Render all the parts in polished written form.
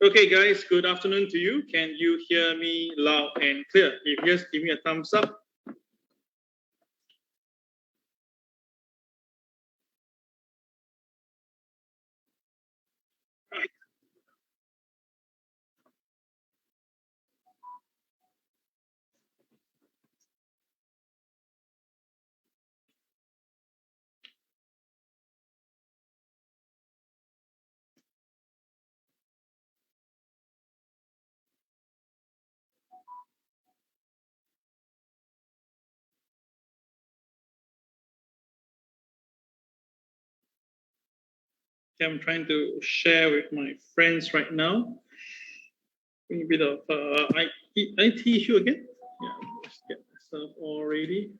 Okay, guys, good afternoon to you. Can you hear me loud and clear? If yes, give me a thumbs up. I'm trying to share with my friends right now. A bit of IT issue again. Yeah, let's get myself all ready.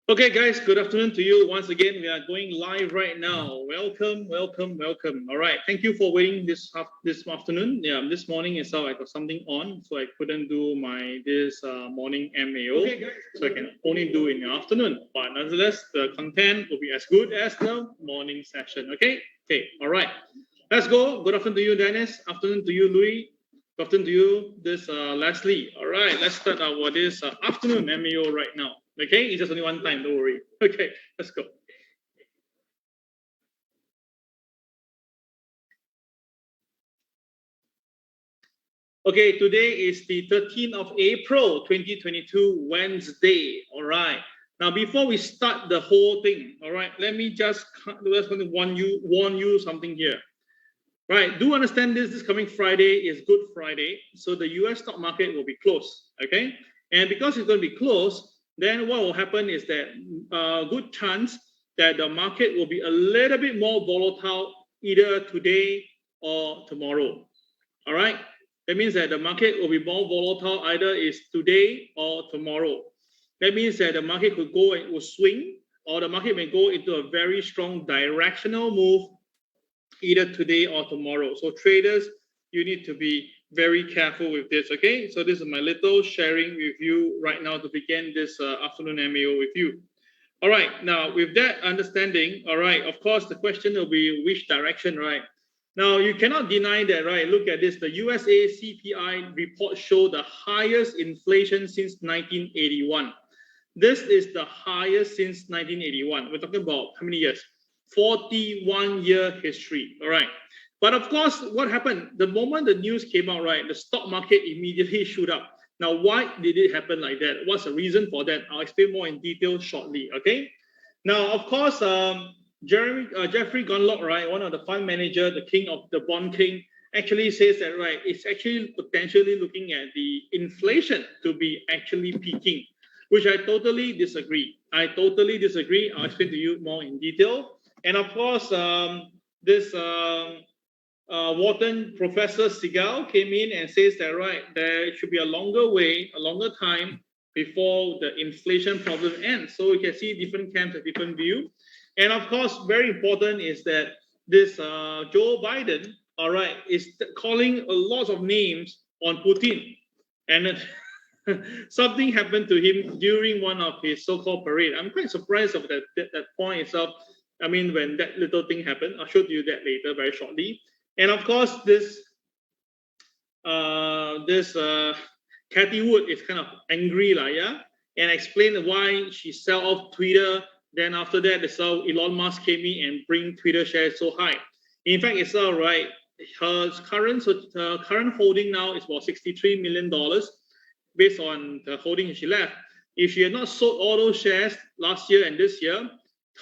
Okay, guys, good afternoon to you. Once again, we are going live right now. Welcome, welcome, welcome. All right, thank you for waiting this afternoon. Yeah, this morning itself I got something on, so I couldn't do this morning MAO. Okay, so I can only do in the afternoon. But nonetheless, the content will be as good as the morning session. Okay, all right. Let's go. Good afternoon to you, Dennis. Afternoon to you, Louis. Good afternoon to you, Leslie. All right, let's start our this afternoon MAO right now. Okay, it's just only one time, don't worry. Okay, let's go. Okay, today is the 13th of April, 2022, Wednesday. All right. Now, before we start the whole thing, all right, let me just warn you something here. Right, do understand this coming Friday is Good Friday, so the US stock market will be closed, okay? And because it's going to be closed, then what will happen is that good chance that the market will be a little bit more volatile either today or tomorrow, all right? That means that the market will be more volatile either is today or tomorrow. That means that the market could go and will swing, or the market may go into a very strong directional move either today or tomorrow. So traders, you need to be very careful with this, okay? So this is my little sharing with you right now to begin this afternoon MAO with you. All right, now with that understanding, all right, of course, the question will be which direction, right? Now, you cannot deny that, right? Look at this. The USA CPI report showed the highest inflation since 1981. This is the highest since 1981. We're talking about how many years? 41-year history, all right? But of course, what happened? The moment the news came out, right, the stock market immediately shoot up. Now, why did it happen like that? What's the reason for that? I'll explain more in detail shortly, okay? Now, of course, Jeffrey Gunlock, right, one of the fund manager, the king of the bond king, actually says that, right, it's actually potentially looking at the inflation to be actually peaking, which I totally disagree. I'll explain to you more in detail. And of course, Wharton Professor Segal came in and says that, right, there should be a longer time before the inflation problem ends. So you can see different camps have different view. And of course, very important is that this Joe Biden, all right, is calling a lot of names on Putin. And something happened to him during one of his so-called parade. I'm quite surprised of that point itself. I mean, when that little thing happened, I'll show you that later very shortly. And of course, this Cathy Wood is kind of angry, yeah, and explained why she sell off Twitter. Then after that, Elon Musk came in and bring Twitter shares so high. In fact, it's all right. Her current holding now is about $63 million based on the holding she left. If she had not sold all those shares last year and this year,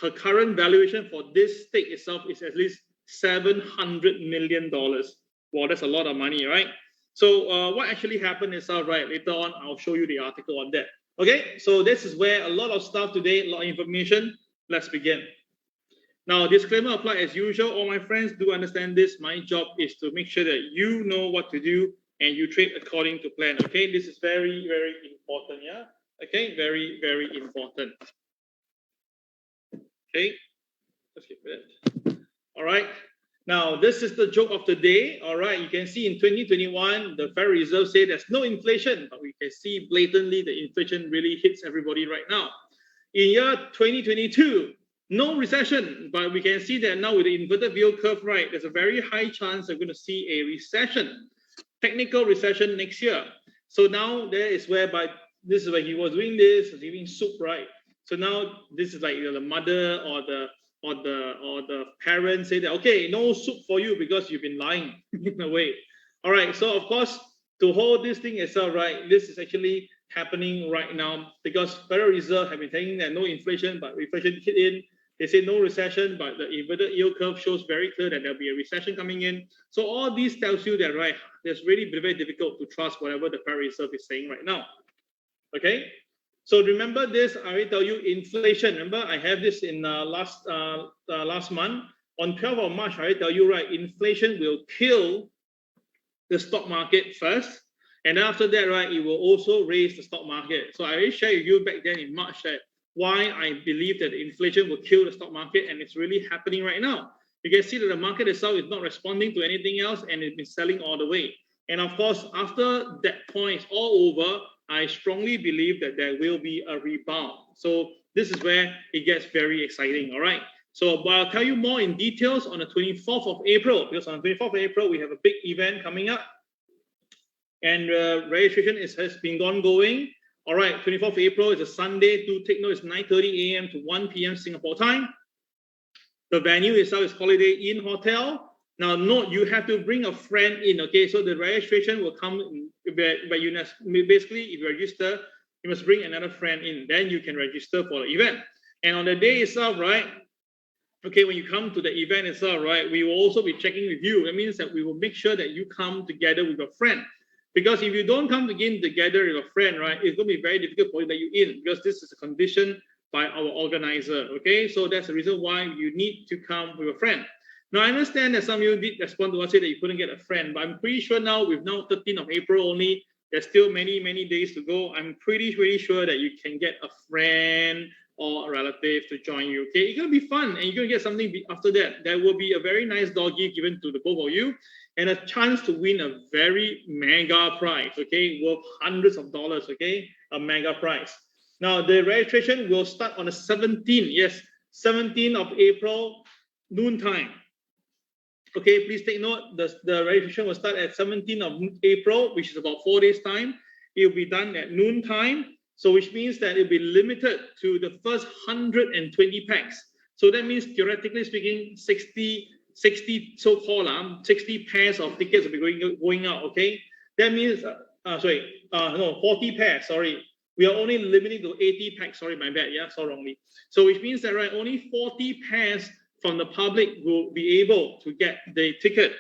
her current valuation for this stake itself is at least $700 million. Wow, that's a lot of money, right? So what actually happened is, later on, I'll show you the article on that. Okay, so this is where a lot of stuff today, a lot of information. Let's begin. Now, disclaimer apply as usual. All my friends do understand this. My job is to make sure that you know what to do and you trade according to plan. Okay, this is very, very important. Yeah. Okay, very, very important. Okay, let's get that. All right. Now, this is the joke of the day. All right, you can see in 2021, the Federal Reserve said there's no inflation, but we can see blatantly the inflation really hits everybody right now. In year 2022, no recession, but we can see that now with the inverted yield curve, right, there's a very high chance we're going to see a recession, technical recession next year. So now there is whereby this is where he was doing this, giving soup, right? So now this is like the mother or the parents say that, okay, no soup for you because you've been lying in a way. All right, so of course, to hold this thing itself, right, this is actually happening right now because Federal Reserve have been saying that no inflation, but inflation hit in. They say no recession, but the inverted yield curve shows very clear that there'll be a recession coming in. So all these tells you that, right, it's really very difficult to trust whatever the Federal Reserve is saying right now. Okay? So remember this, I will tell you inflation. Remember, I have this in last month. On 12th of March, I will tell you, right, inflation will kill the stock market first. And after that, right, it will also raise the stock market. So I will share with you back then in March that why I believe that inflation will kill the stock market, and it's really happening right now. You can see that the market itself is not responding to anything else, and it's been selling all the way. And of course, after that point is all over, I strongly believe that there will be a rebound. So this is where it gets very exciting, all right? So but I'll tell you more in details on the 24th of April, because on the 24th of April, we have a big event coming up. And registration has been ongoing. All right, 24th of April is a Sunday. Do take note, it's 9:30 a.m. to 1 p.m. Singapore time. The venue itself is Holiday Inn Hotel. Now, note, you have to bring a friend in, okay? So the registration will come by you. Basically, if you register, you must bring another friend in. Then you can register for the event. And on the day itself, right? Okay, when you come to the event itself, right, we will also be checking with you. That means that we will make sure that you come together with your friend. Because if you don't come again together with a friend, right, it's going to be very difficult for you to let you in because this is a condition by our organizer, okay? So that's the reason why you need to come with a friend. Now, I understand that some of you did respond to us say that you couldn't get a friend, but I'm pretty sure now, with now 13th of April only, there's still many, many days to go. I'm pretty sure that you can get a friend or a relative to join you, okay? It's going to be fun, and you're going to get something after that. There will be a very nice doggy given to the both of you, and a chance to win a very mega prize, okay? Worth hundreds of dollars, okay? A mega prize. Now, the registration will start on the 17th, yes, 17th of April, noontime. Okay, please take note, the registration will start at 17th of April, which is about 4 days' time. It will be done at noontime, so which means that it will be limited to the first 120 packs. So that means, theoretically speaking, 60 so-called 60 pairs of tickets will be going out, okay? That means, 40 pairs, sorry. We are only limiting to 80 packs, sorry, my bad, yeah, so wrongly. So which means that, right, only 40 pairs from the public will be able to get the ticket,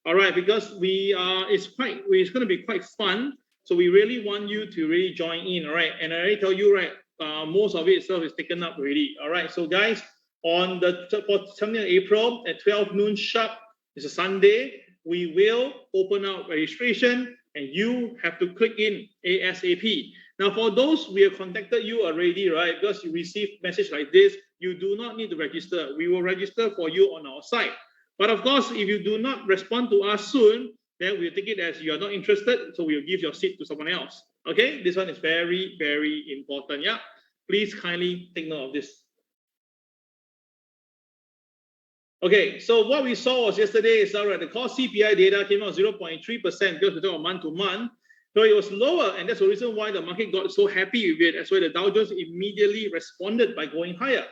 all right? Because it's going to be quite fun. So we really want you to really join in, all right? And I already tell you, right, most of it itself is taken up already, all right? So guys, on the 17th of April at 12 noon sharp, it's a Sunday, we will open up registration and you have to click in ASAP. Now, for those we have contacted you already, right, because you received message like this, you do not need to register. We will register for you on our site. But of course, if you do not respond to us soon, then we'll take it as you are not interested, so we'll give your seat to someone else. Okay, this one is very, very important. Yeah, please kindly take note of this. Okay, so what we saw was yesterday is the core CPI data came out 0.3% because we talk about month to month. So it was lower, and that's the reason why the market got so happy with it. That's why the Dow Jones immediately responded by going higher.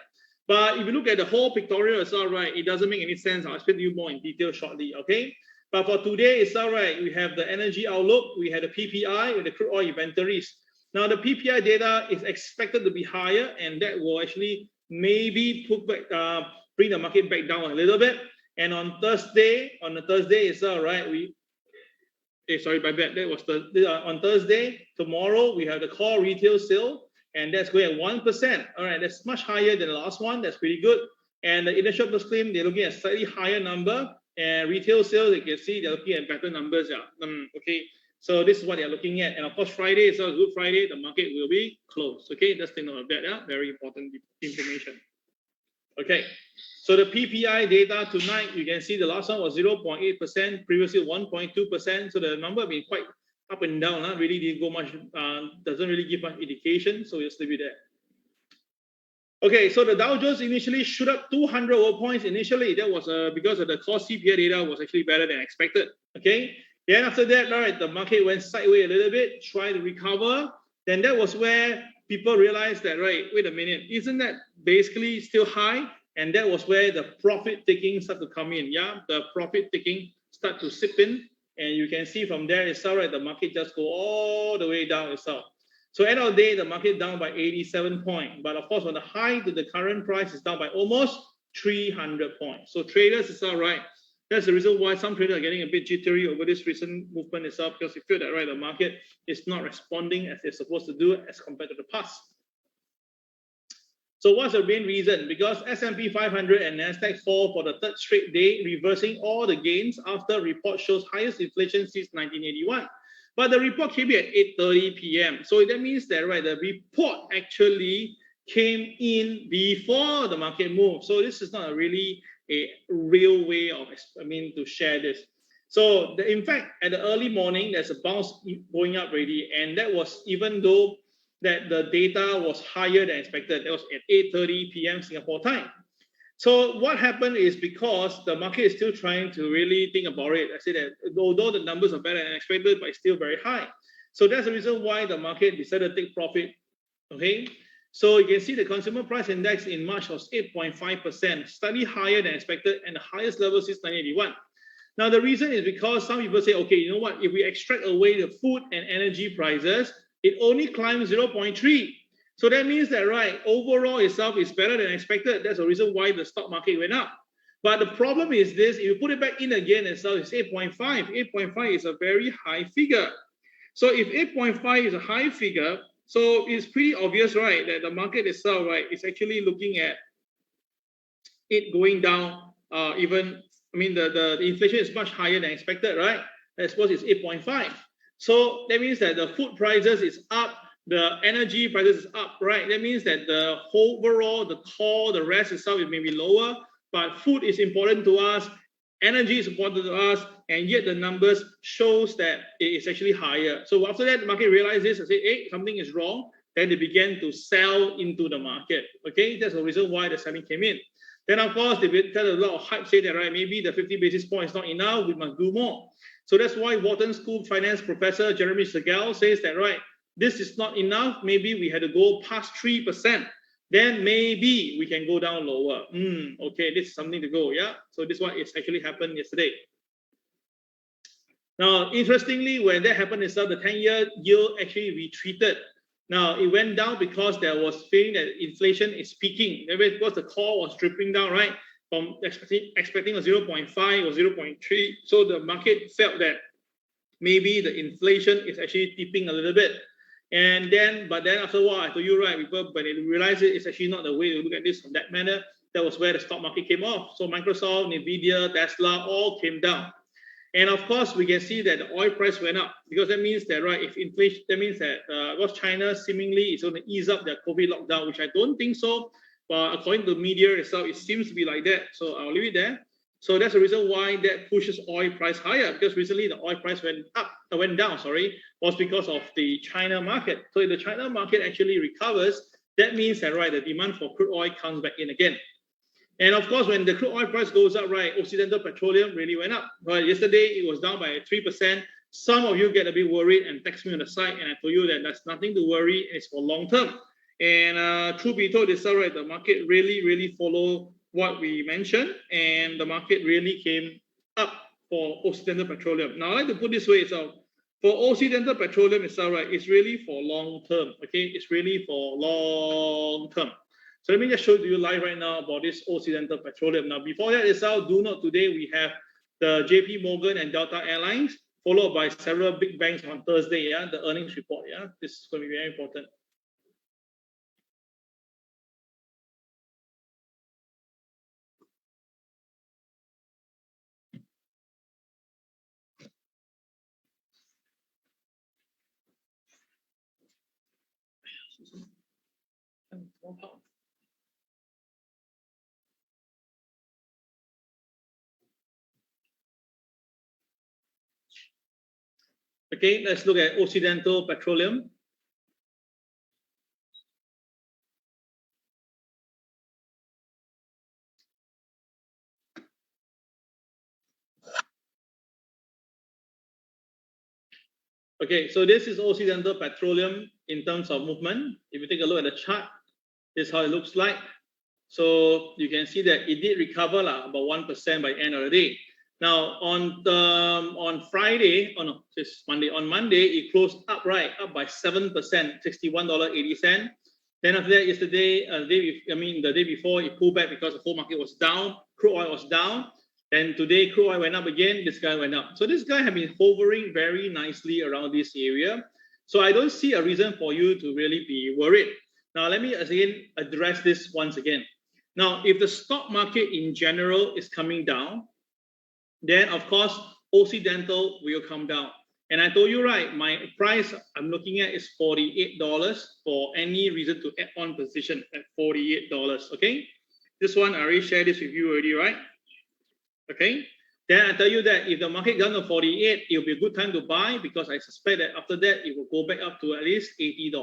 But if you look at the whole pictorial, it's all right. It doesn't make any sense. I'll explain to you more in detail shortly, okay? But for today, it's all right. We have the energy outlook. We had the PPI with the crude oil inventories. Now, the PPI data is expected to be higher, and that will actually maybe bring the market back down a little bit. And on the Thursday, it's all right. Sorry, my bad. That was on Thursday. Tomorrow we have the core retail sale, and that's going at 1%. All right, that's much higher than the last one. That's pretty good. And the initial plus claim, they're looking at slightly higher number. And retail sales, you can see they're looking at better numbers. Yeah. Okay. So this is what they're looking at. And of course, Friday is a Good Friday. The market will be closed. Okay, let's take note of that. Yeah, very important information. Okay, so the PPI data tonight, you can see the last one was 0.8%, previously 1.2%. So the number have been quite up and down. Really didn't go much, doesn't really give much indication. So we'll leave it there. Okay, so the Dow Jones initially shoot up 200 points initially. That was because of the core CPI data was actually better than expected. Okay, then after that, all right, the market went sideways a little bit, tried to recover. Then that was where people realized that, right, wait a minute, isn't that basically still high? And that was where the profit taking started to come in. Yeah, the profit taking start to sip in. And you can see from there itself, right, the market just go all the way down itself. So end of the day, the market down by 87 points. But of course, from the high to the current price is down by almost 300 points. So traders is all right. That's the reason why some traders are getting a bit jittery over this recent movement itself, because you feel that, right, the market is not responding as they're supposed to do as compared to the past. So what's the main reason? Because S&P 500 and NASDAQ fall for the third straight day, reversing all the gains after report shows highest inflation since 1981. But the report came in at 8:30 p.m. So that means that, right, the report actually came in before the market moved. So this is not really a real way of, to share this. So in fact, at the early morning, there's a bounce going up already. And that was even though that the data was higher than expected. That was at 8:30 p.m. Singapore time. So what happened is because the market is still trying to really think about it. I say that although the numbers are better than expected, but it's still very high. So that's the reason why the market decided to take profit. Okay. So you can see the consumer price index in March was 8.5%, slightly higher than expected and the highest level since 1981. Now, the reason is because some people say, okay, you know what? If we extract away the food and energy prices, it only climbs 0.3. So that means that, right, overall itself is better than expected. That's the reason why the stock market went up. But the problem is this, if you put it back in again itself, it's 8.5. 8.5 is a very high figure. So if 8.5 is a high figure, so it's pretty obvious, right, that the market itself, right, is actually looking at it going down the inflation is much higher than expected, right? I suppose it's 8.5. So that means that the food prices is up, the energy prices is up, right? That means that the overall, the core, the rest itself, it may be lower, but food is important to us, energy is important to us, and yet the numbers shows that it is actually higher. So after that, the market realized this and say, hey, something is wrong. Then they began to sell into the market. Okay, that's the reason why the selling came in. Then of course, they tell a lot of hype, say that, right, maybe the 50 basis points is not enough, we must do more. So that's why Wharton School Finance Professor Jeremy Segal says that, right, this is not enough. Maybe we had to go past 3%. Then maybe we can go down lower. Okay, this is something to go, yeah? So this one is actually happened yesterday. Now, interestingly, when that happened itself, the 10-year yield actually retreated. Now, it went down because there was feeling that inflation is peaking. Because the core was dripping down, right? From expecting a 0.5 or 0.3. So the market felt that maybe the inflation is actually tipping a little bit. But then after a while, I told you, right, people, when they realize it's actually not the way to look at this from that manner, that was where the stock market came off. So Microsoft, Nvidia, Tesla all came down. And of course, we can see that the oil price went up because that means that, right, if inflation, that means that because China seemingly is going to ease up their COVID lockdown, which I don't think so. But according to media itself, it seems to be like that. So I'll leave it there. So that's the reason why that pushes oil price higher, because recently the oil price went down, was because of the China market. So if the China market actually recovers, that means that, right, the demand for crude oil comes back in again. And of course, when the crude oil price goes up, right, Occidental Petroleum really went up. But yesterday, it was down by 3%. Some of you get a bit worried and text me on the side, and I told you that that's nothing to worry. It's for long term. And truth be told, it's all right. The market really followed what we mentioned, and the market really came up for Occidental Petroleum. Now, I like to put this way itself. For Occidental Petroleum itself, right, it's really for long term. Okay, it's really for long term. So let me just show you live right now about this Occidental Petroleum. Now, before that itself, do note today we have the JP Morgan and Delta Airlines. followed by several big banks on Thursday. Yeah, the earnings report. Yeah, this is going to be very important. Okay, let's look at Occidental Petroleum. Okay, so this is Occidental Petroleum in terms of movement. If you take a look at the chart, this is how it looks like. So you can see that it did recover about 1% by end of the day. Now on Friday, oh no, just Monday. On Monday, it closed up up by 7%, $61.80. Then after that, yesterday, the day before, it pulled back because the whole market was down. Crude oil was down. Then today, crude oil went up again. This guy went up. So this guy has been hovering very nicely around this area. So I don't see a reason for you to really be worried. Now let me again address this once again. Now, if the stock market in general is coming down, then of course Occidental will come down. And I told you my price I'm looking at is $48 for any reason to add on position at $48. Okay, this one I already shared this with you already, right? Okay, then I tell you that if the market goes to 48, it will be a good time to buy because I suspect that after that it will go back up to at least $80.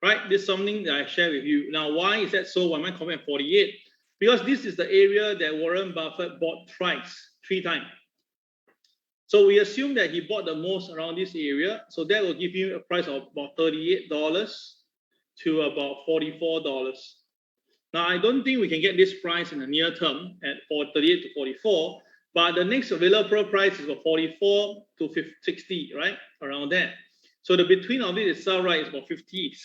Right, this is something that I share with you. Now, why is that so? Why am I coming at 48? Because this is the area that Warren Buffett bought thrice, 3 times. So we assume that he bought the most around this area. So that will give you a price of about $38 to about $44. Now, I don't think we can get this price in the near term at 38 to 44, but the next available price is about 44 to 60, right? Around that. So the between of it itself, right, is about 50s.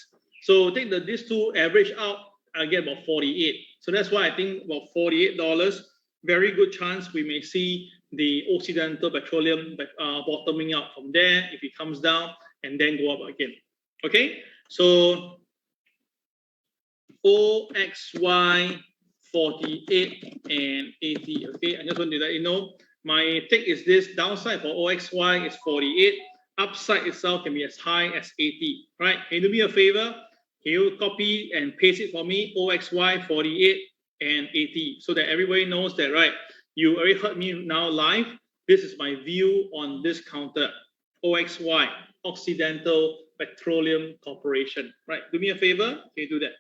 So take these two average out, I get about 48. So that's why I think about $48, very good chance we may see the Occidental Petroleum bottoming out from there if it comes down and then go up again. Okay, so OXY 48 and 80. Okay, I just want to let you know my take is this: downside for OXY is 48, upside itself can be as high as 80. Right? Can you do me a favor? Can you copy and paste it for me? OXY 48 and 80, so that everybody knows that, right? You already heard me now live. This is my view on this counter, OXY, Occidental Petroleum Corporation. Right? Do me a favor. Can you do that?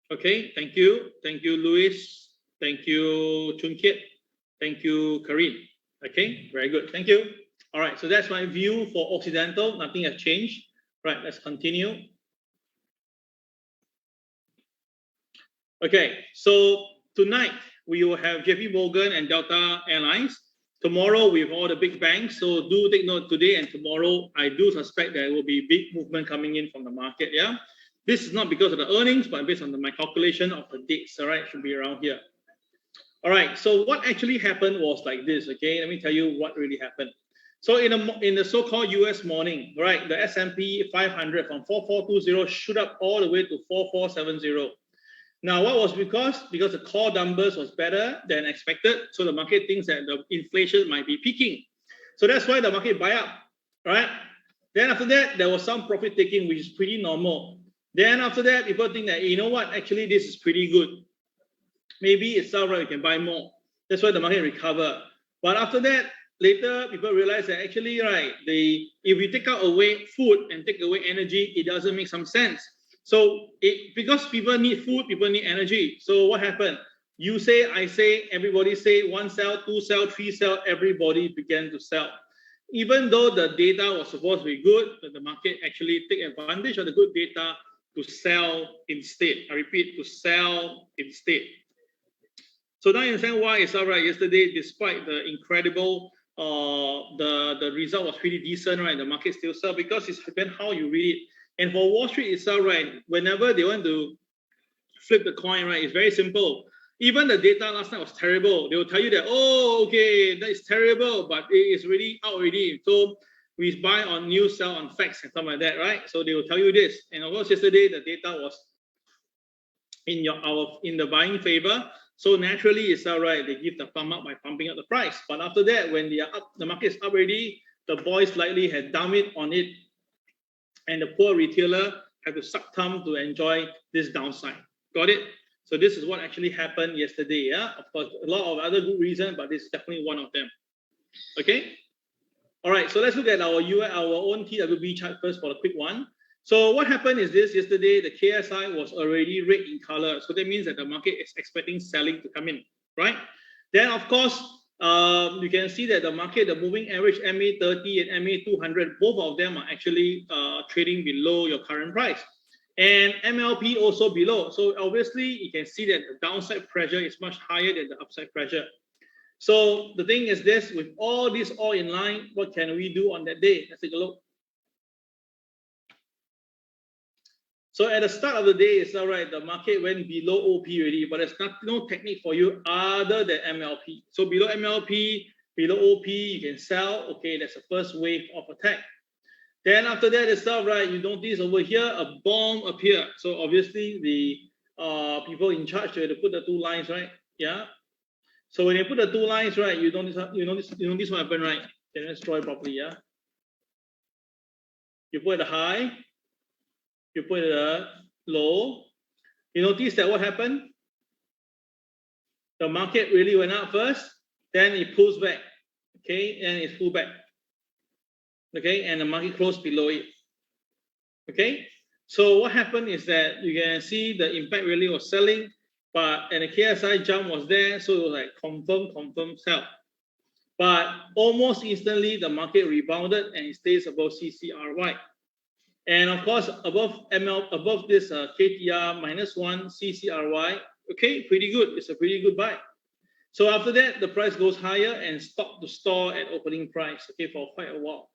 Okay, thank you. Thank you, Luis. Thank you, Chun Kiet. Thank you, Karim. Okay, very good. Thank you. All right, so that's my view for Occidental. Nothing has changed. Right, let's continue. Okay, so tonight we will have JP Morgan and Delta Airlines. Tomorrow we have all the big banks. So do take note today and tomorrow. I do suspect there will be big movement coming in from the market. Yeah. This is not because of the earnings, but based on my calculation of the dates. All right, should be around here. All right, so what actually happened was like this. Okay, let me tell you what really happened. So in the so-called US morning, right, the S&P 500 from 4420 shoot up all the way to 4470. Now, what was because the core numbers was better than expected. So the market thinks that the inflation might be peaking. So that's why the market buy up, right? Then after that, there was some profit taking, which is pretty normal. Then after that, people think that, you know what, actually this is pretty good. Maybe it's all right, we can buy more. That's why the market recover. But after that, later people realize that actually, right, if we take away food and take away energy, it doesn't make some sense. So because people need food, people need energy. So what happened? You say, I say, everybody say, 1 sell, 2 sell, 3 sell, everybody began to sell. even though the data was supposed to be good, but the market actually take advantage of the good data to sell instead. I repeat, to sell instead. So now you understand why it's all right yesterday, despite the incredible, the result was pretty decent, right? The market still sell because it's depends how you read it. And for Wall Street itself, right, whenever they want to flip the coin, right, it's very simple. Even the data last night was terrible. They will tell you that, oh, okay, that is terrible, but it is really out already. So we buy on news, sell on facts and something like that, right? So they will tell you this. And of course, yesterday the data was in the buying favor. So naturally, it's all right. They give the thumb up by pumping up the price. But after that, when they are up, the market is up already, the boys likely had dumped it on it, and the poor retailer had to suck thumb to enjoy this downside. Got it? So this is what actually happened yesterday. Yeah, of course, a lot of other good reasons, but this is definitely one of them. Okay. All right. So let's look at our own TWB chart first for a quick one. So what happened is this: yesterday the KSI was already red in color, so that means that the market is expecting selling to come in, right? Then of course you can see that the market, the moving average MA30 and MA200, both of them are actually trading below your current price, and MLP also below. So obviously you can see that the downside pressure is much higher than the upside pressure. So the thing is this: with all this all in line, what can we do on that day? Let's take a look. So at the start of the day, it's all right. The market went below OP already, but there's no technique for you other than MLP. So below MLP, below OP, you can sell. Okay, that's the first wave of attack. Then after that, it's all right. You notice over here a bomb appear. So obviously the people in charge, they put the two lines, right? Yeah. So when you put the two lines, right, you notice what happened, right? Okay, let's draw it properly. Yeah. You put the high. You put a low, you notice that what happened? The market really went up first, then it pulls back, okay, and it pulls back, okay, and the market closed below it, okay. So what happened is that you can see the impact really was selling, and the KSI jump was there, so it was like confirm sell. But almost instantly, the market rebounded and it stays above CCRY. And of course, above this KTR -1 CCRY, okay, pretty good. It's a pretty good buy. So after that, the price goes higher and stop to store at opening price, okay, for quite a while.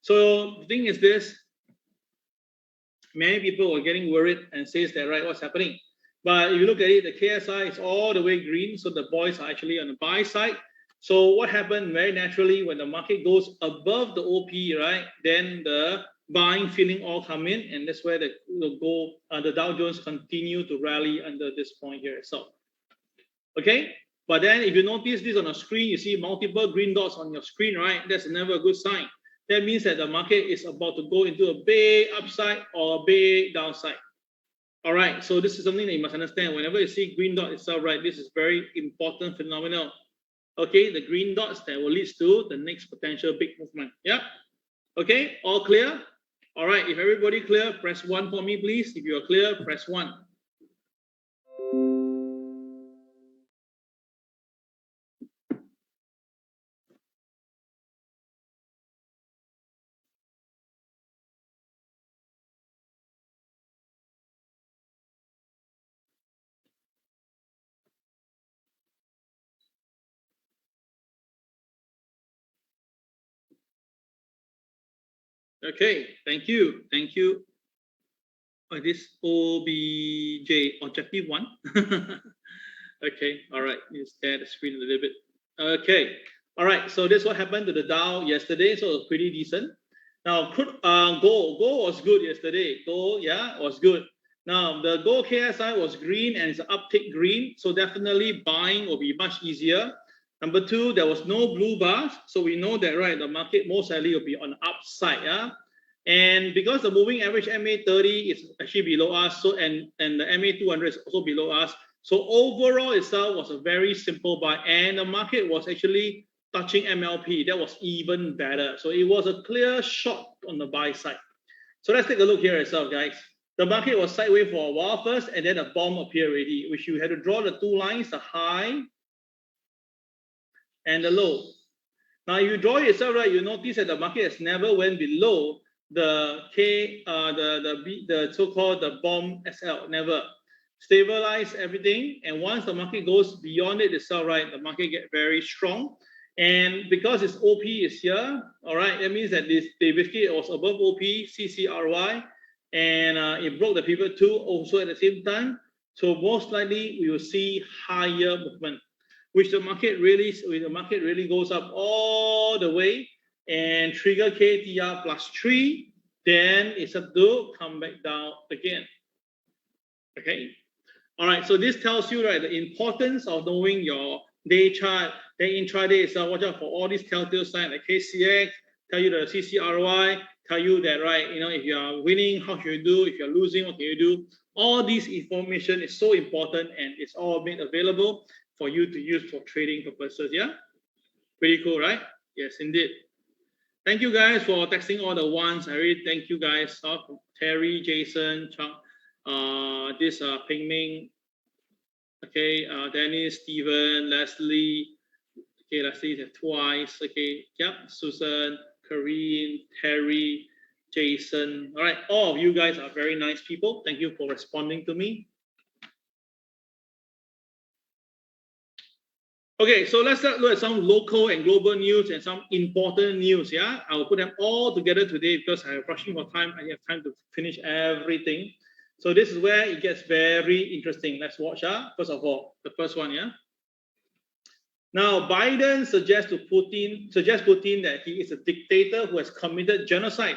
So the thing is this: many people are getting worried and says that, right, what's happening? But if you look at it, the KSI is all the way green, so the boys are actually on the buy side. So what happened very naturally when the market goes above the OP, right? Then the buying feeling all come in, and that's where the Dow Jones continue to rally under this point here itself. Okay, but then if you notice this on the screen, you see multiple green dots on your screen, right? That's never a good sign. That means that the market is about to go into a big upside or a big downside. All right, so this is something that you must understand. Whenever you see green dot itself, right, this is very important phenomenon. Okay, the green dots that will lead to the next potential big movement. Yeah. Okay, all clear? All right, if everybody clear, press 1 for me, please. If you're clear, press 1. Okay, thank you. Thank you. This OBJ, objective 1. Okay, all right. You stare at the screen a little bit. Okay, all right. So this is what happened to the Dow yesterday. So it was pretty decent. Now, gold was good yesterday. Gold, yeah, was good. Now, the gold KSI was green and it's an uptick green. So definitely buying will be much easier. Number 2, there was no blue bars. So we know that, right, the market most likely will be on the upside. Yeah. And because the moving average MA30 is actually below us, so and the MA200 is also below us. So overall itself was a very simple buy, and the market was actually touching MLP. That was even better. So it was a clear shot on the buy side. So let's take a look here itself, guys. The market was sideways for a while first, and then a bomb appeared already, which you had to draw the two lines, the high and the low. Now, if you draw it yourself, right, you notice that the market has never went below the the so-called the bomb SL, never. Stabilize everything, and once the market goes beyond it itself, right, the market get very strong. And because its OP is here, all right, that means that they basically it was above OP, CCRY, and it broke the pivot too also at the same time. So most likely we will see higher movement, which the market really goes up all the way and trigger KTR +3, then it's up to come back down again. Okay. All right, so this tells you, right, the importance of knowing your day chart. Then intraday itself, watch out for all these telltale signs like KCX, tell you the CCRY, tell you that, right, you know, if you are winning, how should you do? If you're losing, what can you do? All this information is so important, and it's all made available for you to use for trading purposes. Yeah, pretty cool, right? Yes, indeed. Thank you guys for texting all the ones. I really thank you guys. Terry, Jason, Chuck. This Ping Ming, okay, Dennis, Steven, Leslie, okay, Leslie is twice, okay, yep, Susan, Karine, Terry, Jason. All right, all of you guys are very nice people. Thank you for responding to me. Okay, so let's look at some local and global news and some important news. Yeah, I will put them all together today because I'm rushing for time. I have time to finish everything. So this is where it gets very interesting. Let's watch. First of all, the first one. Yeah. Now Biden suggests Putin that he is a dictator who has committed genocide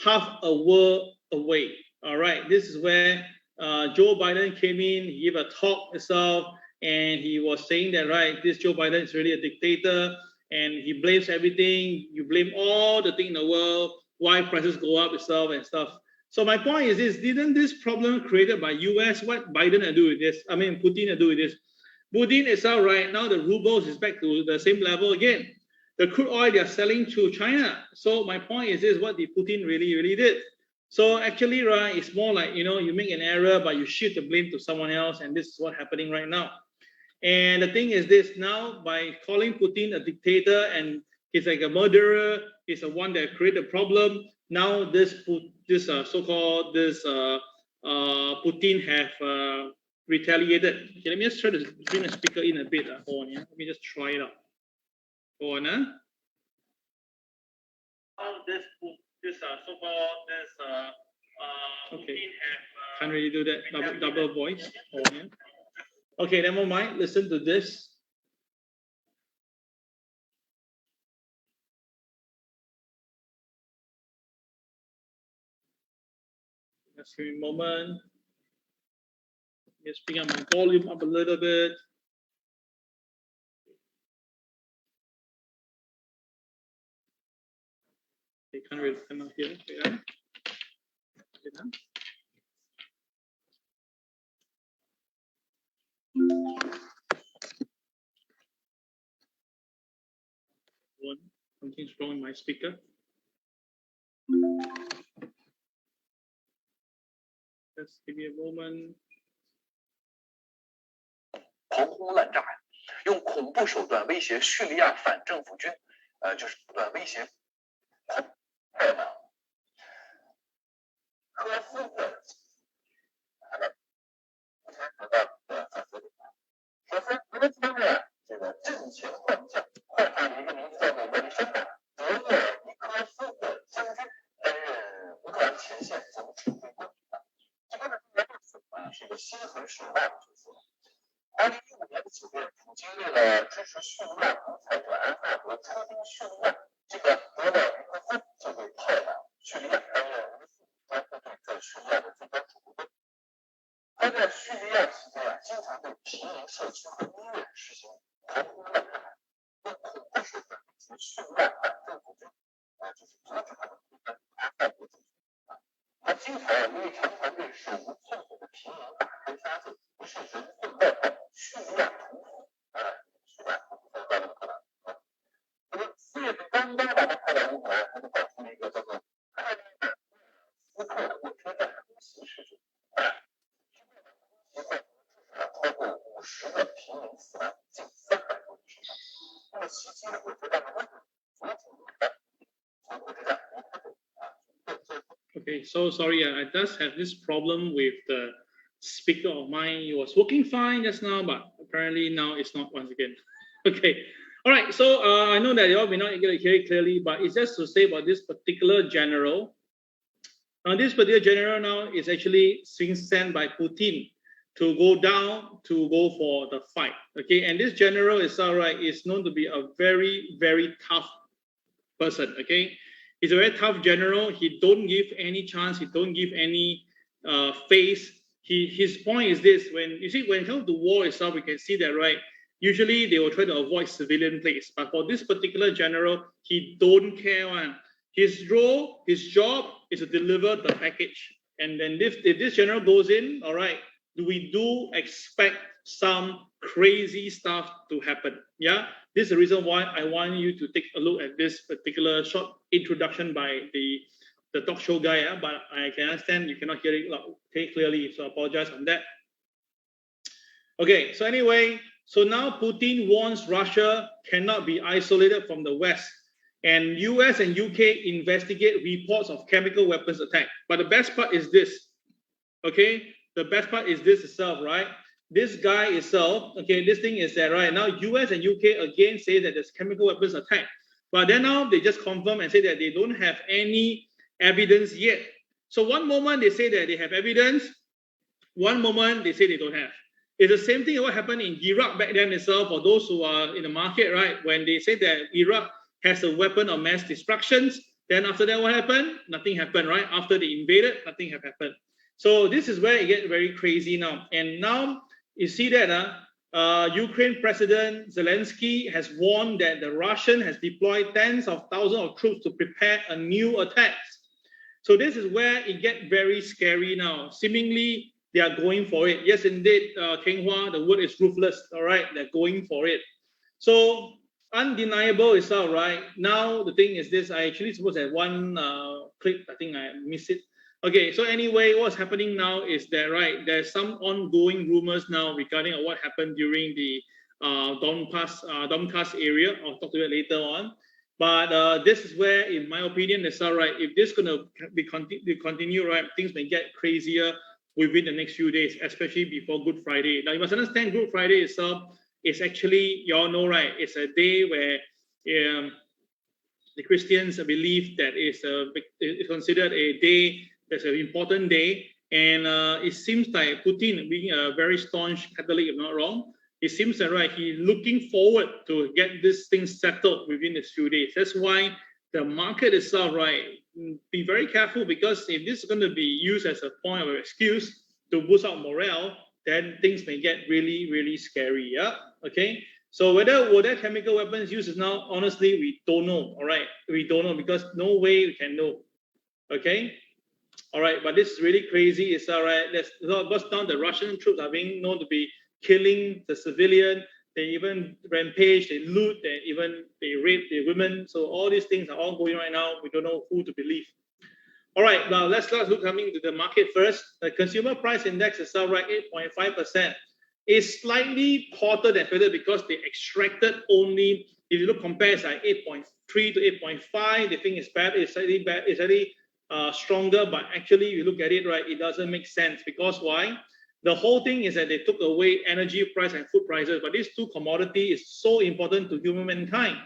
half a world away. All right. This is where Joe Biden came in. He gave a talk itself, and he was saying that, right, this Joe Biden is really a dictator, and he blames everything. You blame all the things in the world, why prices go up itself and stuff. So my point is this, didn't this problem created by US, what Biden to do with this? I mean, Putin to do with this? Putin itself, right now, the rubles is back to the same level again. The crude oil, they are selling to China. So my point is this, what did Putin really did? So actually, right, it's more like, you know, you make an error, but you shift the blame to someone else, and this is what's happening right now. And the thing is this, now by calling Putin a dictator and he's like a murderer, he's the one that created the problem. Now this so-called Putin have retaliated. Okay, let me just try to bring the speaker in a bit. Hold on, yeah. Let me just try it out. Hold on. This so-called okay. Putin have can't really do that double voice. Hold on, yeah. Okay, never mind. Listen to this. Just give me a moment. Just bring up my volume up a little bit. Okay, cannot hear. Okay, something's wrong with my speaker. Just give me a moment. 狂轰滥炸，用恐怖手段威胁叙利亚反政府军，就是不断威胁。代表科夫的，科夫呢，这个阵前换将，换上了一个名字叫做文森的德勒尼科夫的将军，担任乌克兰前线总指挥官。这个呢，是一个心狠手辣的角色。2015年的9月，普京为了支持叙利亚独裁者阿萨德出兵叙利亚，这个德勒尼科夫就被派往叙利亚担任乌斯部队在叙利亚的最高指挥官。他在叙利亚期间经常对平民社区和医院实行狂轰滥炸，用恐怖手段威胁叙利亚反政府军，就是阻止他们推翻阿萨德政权。他经常因为常常对手无寸铁的平民大开杀戒，不是人送外派叙利亚屠夫，叙利亚屠夫在外面可能。那么4月份刚刚把他派到乌克兰，他就搞出了一个叫做克里的斯克火车站空袭事件。超过50个平民死亡，近300多人受伤。那么袭击火车站的位置 so sorry. I just have this problem with the speaker of mine. It was working fine just now, but apparently now it's not once again. Okay. All right. So I know that you all may not get to hear it clearly, but it's just to say about this particular general. This particular general now is actually being sent by Putin to go down to go for the fight. Okay. And this general is is known to be a very, very tough person. Okay. He's a very tough general. He don't give any chance. He don't give any face. His point is this: when you see when it comes to war itself, we can see that usually they will try to avoid civilian place, but for this particular general, he don't care one. His role, his job is to deliver the package. And then if this general goes in, all right, we do expect some crazy stuff to happen. Yeah, this is the reason why I want you to take a look at this particular short introduction by the talk show guy. Yeah? But I can understand you cannot hear it clearly, so I apologize on that. Okay, so anyway, so now Putin warns Russia cannot be isolated from the West, and US and UK investigate reports of chemical weapons attack. But the best part is this, okay? The best part is this itself, right? This guy itself, okay, this thing is that now US and UK again say that there's chemical weapons attack. But then now they just confirm and say that they don't have any evidence yet. So one moment they say that they have evidence, one moment they say they don't have. It's the same thing as what happened in Iraq back then itself, for those who are in the market, right? When they say that Iraq has a weapon of mass destructions, then after that what happened? Nothing happened, right? After they invaded, nothing have happened. So this is where it gets very crazy now. And now you see that Ukraine President Zelensky has warned that the Russian has deployed tens of thousands of troops to prepare a new attack. So this is where it gets very scary now. Seemingly, they are going for it. Yes, indeed, Keng Hua, the word is ruthless. All right, they're going for it. So undeniable is all right. Now the thing is this. I actually supposed to have one clip. I think I missed it. Okay, so anyway, what's happening now is that there's some ongoing rumors now regarding what happened during the Donbass area. I'll talk to it later on. But this is where, in my opinion, it's all right. If this is going to be continue, things may get crazier within the next few days, especially before Good Friday. Now, you must understand Good Friday itself is actually, you all know, it's a day where the Christians believe that it's considered a day that's an important day. And it seems like Putin, being a very staunch Catholic, if not wrong, it seems that he's looking forward to get this thing settled within a few days. That's why the market itself, be very careful, because if this is going to be used as a point of excuse to boost up morale, then things may get really, really scary. Yeah. Okay. So were there chemical weapons used now? Honestly, we don't know. All right. We don't know, because no way we can know. Okay. All right. But this is really crazy. It's all right. There's what's down. The Russian troops are being known to be killing the civilian. They even rampage, they loot, they rape the women. So all these things are all going right now. We don't know who to believe. All right, now let's look coming to the market first. The consumer price index is still 8.5%. It's slightly hotter than expected because they extracted only, if you look compare, it's like 8.3 to 8.5. They think it's bad, it's slightly bad, it's slightly stronger, but actually you look at it, it doesn't make sense. Because why? The whole thing is that they took away energy price and food prices, but these two commodities is so important to human mankind.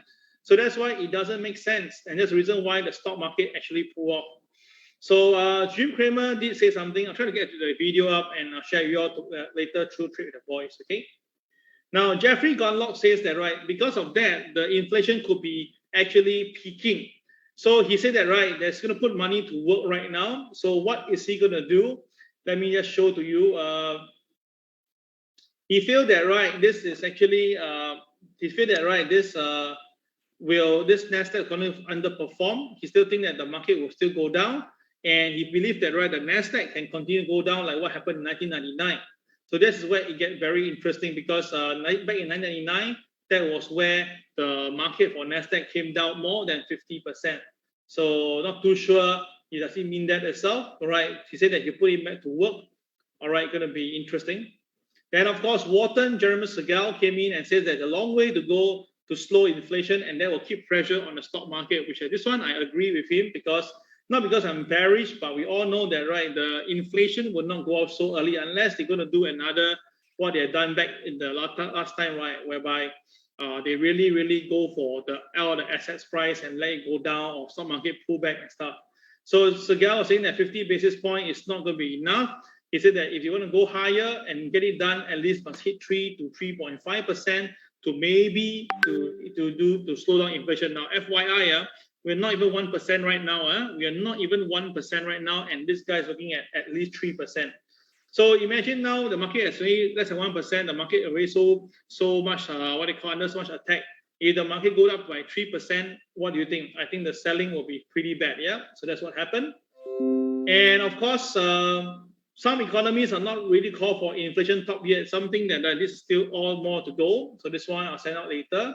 So that's why it doesn't make sense. And that's the reason why the stock market actually pulled off. So Jim Cramer did say something. I'll try to get to the video up and I'll share with you all later through Trade with the Boys, okay? Now, Jeffrey Gunlock says that, because of that, the inflation could be actually peaking. So he said that, that's going to put money to work right now. So what is he going to do? Let me just show to you. He feels that this is actually he feels that this NASDAQ is going to underperform. He still thinks that the market will still go down, and he believes that the NASDAQ can continue to go down like what happened in 1999. So this is where it gets very interesting, because back in 1999, that was where the market for NASDAQ came down more than 50%. So not too sure. Does it mean that itself? All right. He said that you put it back to work. All right, going to be interesting. Then, of course, Wharton, Jeremy Segal came in and said that a long way to go to slow inflation, and that will keep pressure on the stock market, which this one I agree with him, because Not because I'm bearish, but we all know that, right, the inflation will not go up so early unless they're going to do another, what they have done back in the last time, right, whereby they really go for all the assets price and let it go down, or stock market pull back and stuff. So Sergey was saying that 50 basis point is not going to be enough. He said that if you want to go higher and get it done, at least must hit 3 to 3.5% to maybe to slow down inflation. Now, FYI, we're not even 1% right now. We are not even 1% right now, and this guy is looking at least 3%. So imagine now the market is only less than 1%. The market already so much what they call under so much attack. If the market goes up by 3%, what do you think? I think the selling will be pretty bad. Yeah. So that's what happened. And of course, some economies are not really called for inflation top yet. Something that this is still all more to go. So this one I'll send out later.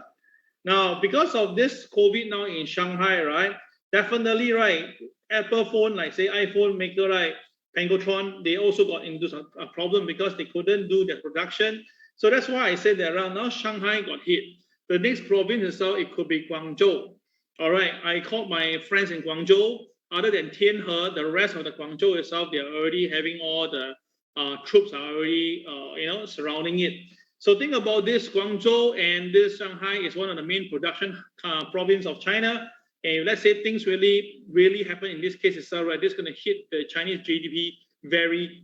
Now, because of this COVID now in Shanghai, right? Definitely, right? Apple phone, like say iPhone maker, right? Pangotron, they also got into a problem because they couldn't do their production. So that's why I said that around now Shanghai got hit. The next province itself, it could be Guangzhou. All right, I called my friends in Guangzhou. Other than Tianhe, the rest of the Guangzhou itself, they're already having all the troops are already surrounding it. So think about this, Guangzhou and this Shanghai is one of the main production province of China. And let's say things really happen in this case itself, right? This is going to hit the Chinese GDP very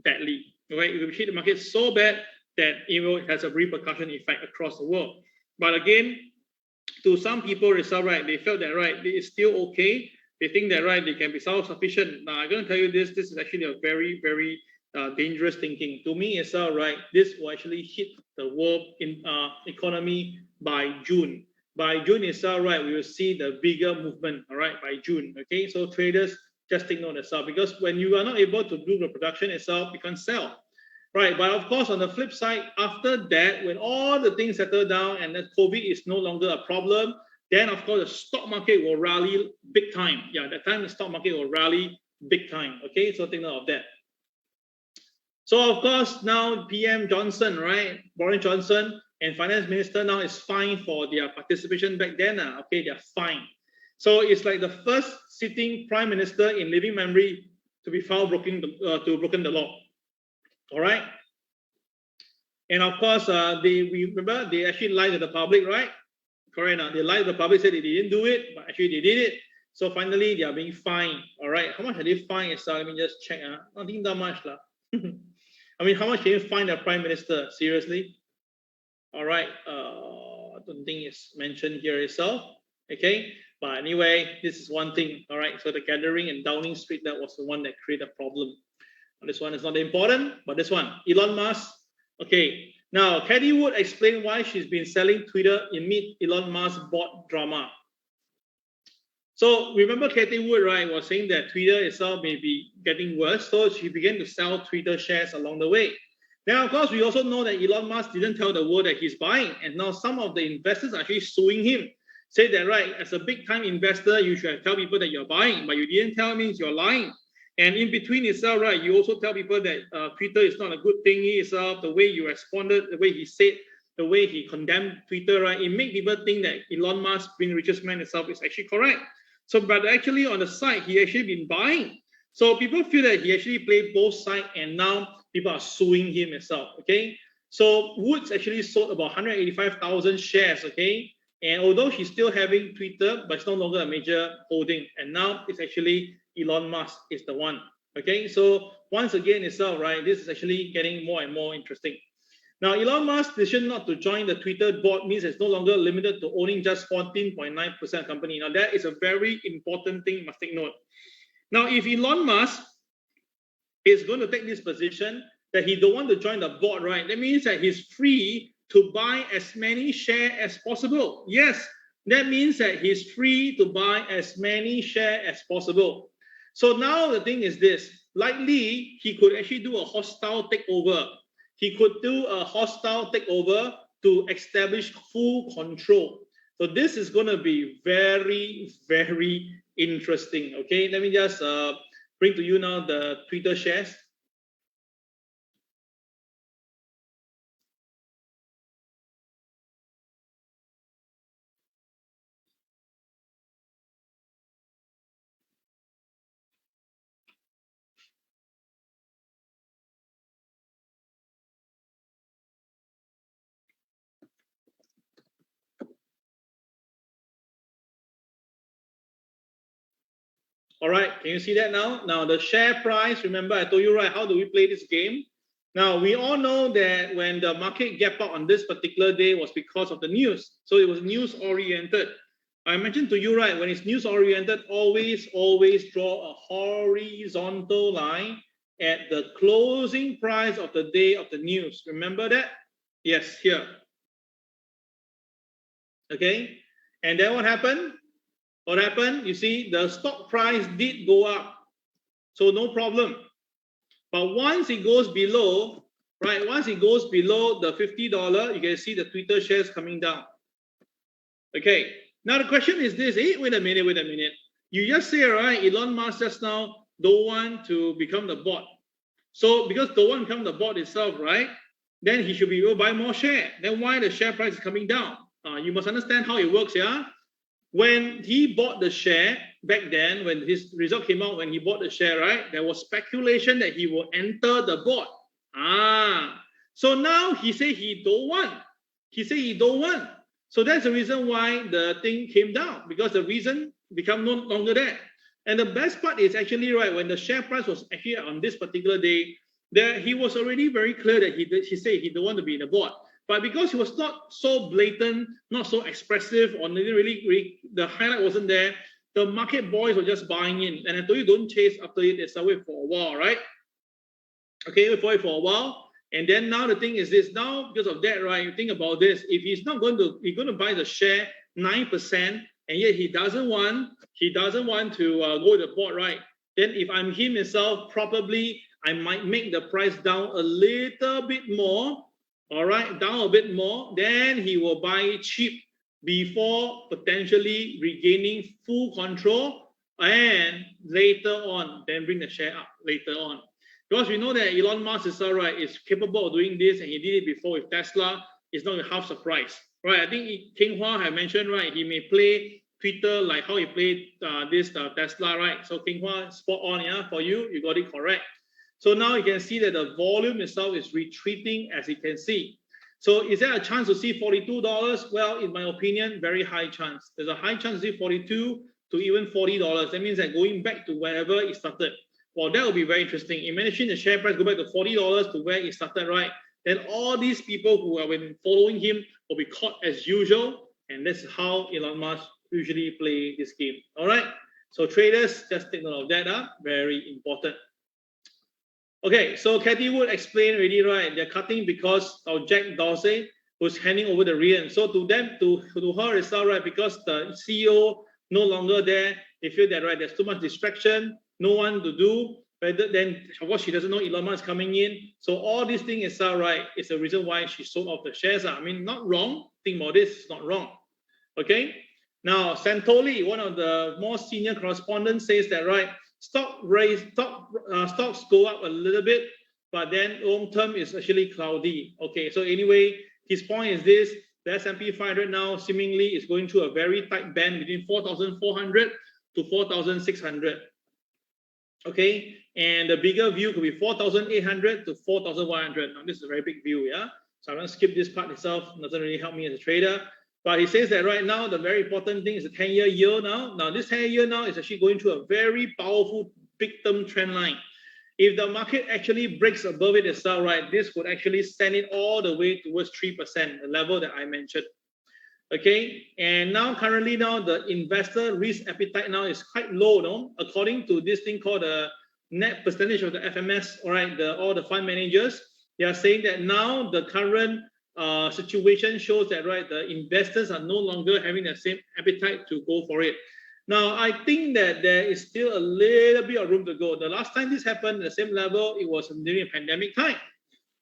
badly. Right? It will hit the market so bad that it has a repercussion effect across the world. But again, to some people itself, right, they felt that, right, it's still okay. They think that, right, they can be self-sufficient. Now, I'm going to tell you this is actually a very dangerous thinking. To me itself, right, this will actually hit the world economy by June. By June itself, right, we will see the bigger movement, all right, by June, okay? So traders, just take note of itself, because when you are not able to do the production itself, you can't sell, right? But of course, on the flip side, after that, when all the things settle down and that COVID is no longer a problem, then of course, the stock market will rally big time. Yeah, that time the stock market will rally big time, okay? So take note of that. So of course, now PM Johnson, right, Boris Johnson, and finance minister now is fined for their participation back then. Okay, they're fined. So it's like the first sitting prime minister in living memory to be found broken the law. All right. And of course, we remember they actually lied to the public, right? Correct. Now they lied to the public, said they didn't do it, but actually they did it. So finally, they are being fined. All right. How much are they fined? So let me just check. Nothing that much, lah. I mean, how much can you fine the prime minister? Seriously? All right, I don't think it's mentioned here itself. Okay, but anyway, this is one thing. All right, so the gathering in Downing Street, that was the one that created a problem. This one is not important, but this one, Elon Musk. Okay, now Cathie Wood explained why she's been selling Twitter amid Elon Musk bot drama. So remember Cathie Wood, right, was saying that Twitter itself may be getting worse, so she began to sell Twitter shares along the way. Now, of course, we also know that Elon Musk didn't tell the world that he's buying, and now some of the investors are actually suing him. Say that, right, as a big-time investor, you should tell people that you're buying, but you didn't tell means you're lying. And in between itself, right, you also tell people that Twitter is not a good thing itself, the way you responded, the way he said, the way he condemned Twitter, right, it made people think that Elon Musk, being the richest man itself, is actually correct. So, but actually on the side, he actually been buying. So people feel that he actually played both sides, and now people are suing him himself, okay? So Woods actually sold about 185,000 shares, okay? And although she's still having Twitter, but it's no longer a major holding. And now it's actually Elon Musk is the one, okay? So once again itself, right, this is actually getting more and more interesting. Now, Elon Musk's decision not to join the Twitter board means it's no longer limited to owning just 14.9% company. Now, that is a very important thing you must take note. Now, if Elon Musk is going to take this position that he don't want to join the board, right, that means that he's free to buy as many shares as possible. Yes, that means that he's free to buy as many shares as possible. So now the thing is this, likely he could actually do a hostile takeover. He could do a hostile takeover to establish full control. So this is going to be very interesting. Okay, let me just bring to you now the Twitter shares. All right, can you see that now? Now the share price, remember I told you, right, how do we play this game? Now we all know that when the market gap out on this particular day was because of the news. So it was news oriented. I mentioned to you, right, when it's news oriented, always draw a horizontal line at the closing price of the day of the news. Remember that? Yes, here. Okay, and then what happened? What happened? You see, the stock price did go up, so no problem. But once it goes below, right? Once it goes below the $50, you can see the Twitter shares coming down. Okay. Now the question is this: wait a minute. You just say, right? Elon Musk just now don't want to become the bot. So because don't want to become the bot itself, right? Then he should be able to buy more share. Then why the share price is coming down? You must understand how it works, yeah. When he bought the share back then, when his result came out, when he bought the share, right, there was speculation that he will enter the board. So now he say he don't want. So that's the reason why the thing came down, because the reason become no longer there. And the best part is actually, right, when the share price was actually on this particular day, there he was already very clear that he said he don't want to be in the board. But because he was not so blatant, not so expressive, or really the highlight wasn't there, the market boys were just buying in. And I told you, don't chase after it, let's wait for a while, right? Okay, wait for it for a while. And then now the thing is this, now because of that, right, you think about this, if he's going to buy the share 9%, and yet he doesn't want to go to the board, right? Then if I'm him himself, probably I might make the price down a little bit more. All right, down a bit more, then he will buy cheap before potentially regaining full control, and later on, then bring the share up later on. Because we know that Elon Musk is capable of doing this, and he did it before with Tesla. It's not a half surprise, right? I think King Hua had mentioned, right, he may play Twitter like how he played this Tesla, right? So King Hua, spot on, yeah, for you, you got it correct. So now you can see that the volume itself is retreating, as you can see. So is there a chance to see $42? Well, in my opinion, very high chance. There's a high chance to see 42 to even $40. That means that going back to wherever it started. Well, that will be very interesting. Imagine the share price go back to $40 to where it started, right? Then all these people who have been following him will be caught as usual. And that's how Elon Musk usually play this game. All right. So traders, just take note of that. Very important. Okay, so Cathy Wood explained already, right? They're cutting because of Jack Dorsey who's handing over the reins. So to them, to her it's all right, because the CEO no longer there. They feel that, right, there's too much distraction, no one to do. Rather than, of course, she doesn't know Elon Musk coming in. So all these things is all right. It's the reason why she sold off the shares. I mean, not wrong. Think about this, it's not wrong. Okay. Now, Santoli, one of the more senior correspondents, says that, right, stocks go up a little bit, but then long term is actually cloudy. Okay, so anyway, his point is this: the S&P 500 now seemingly is going through a very tight band between 4,400 to 4,600. Okay, and the bigger view could be 4,800 to 4,100. Now this is a very big view, yeah. So I'm going to skip this part itself. It doesn't really help me as a trader. But he says that right now, the very important thing is the 10-year yield now. Now, this 10-year yield now is actually going through a very powerful big term trend line. If the market actually breaks above it itself, right, this would actually send it all the way towards 3%, the level that I mentioned. Okay, and now currently now the investor risk appetite now is quite low, no? According to this thing called the net percentage of the FMS, all right, all the fund managers, they are saying that now the current situation shows that, right, the investors are no longer having the same appetite to go for it. Now, I think that there is still a little bit of room to go. The last time this happened at the same level, it was during a pandemic time.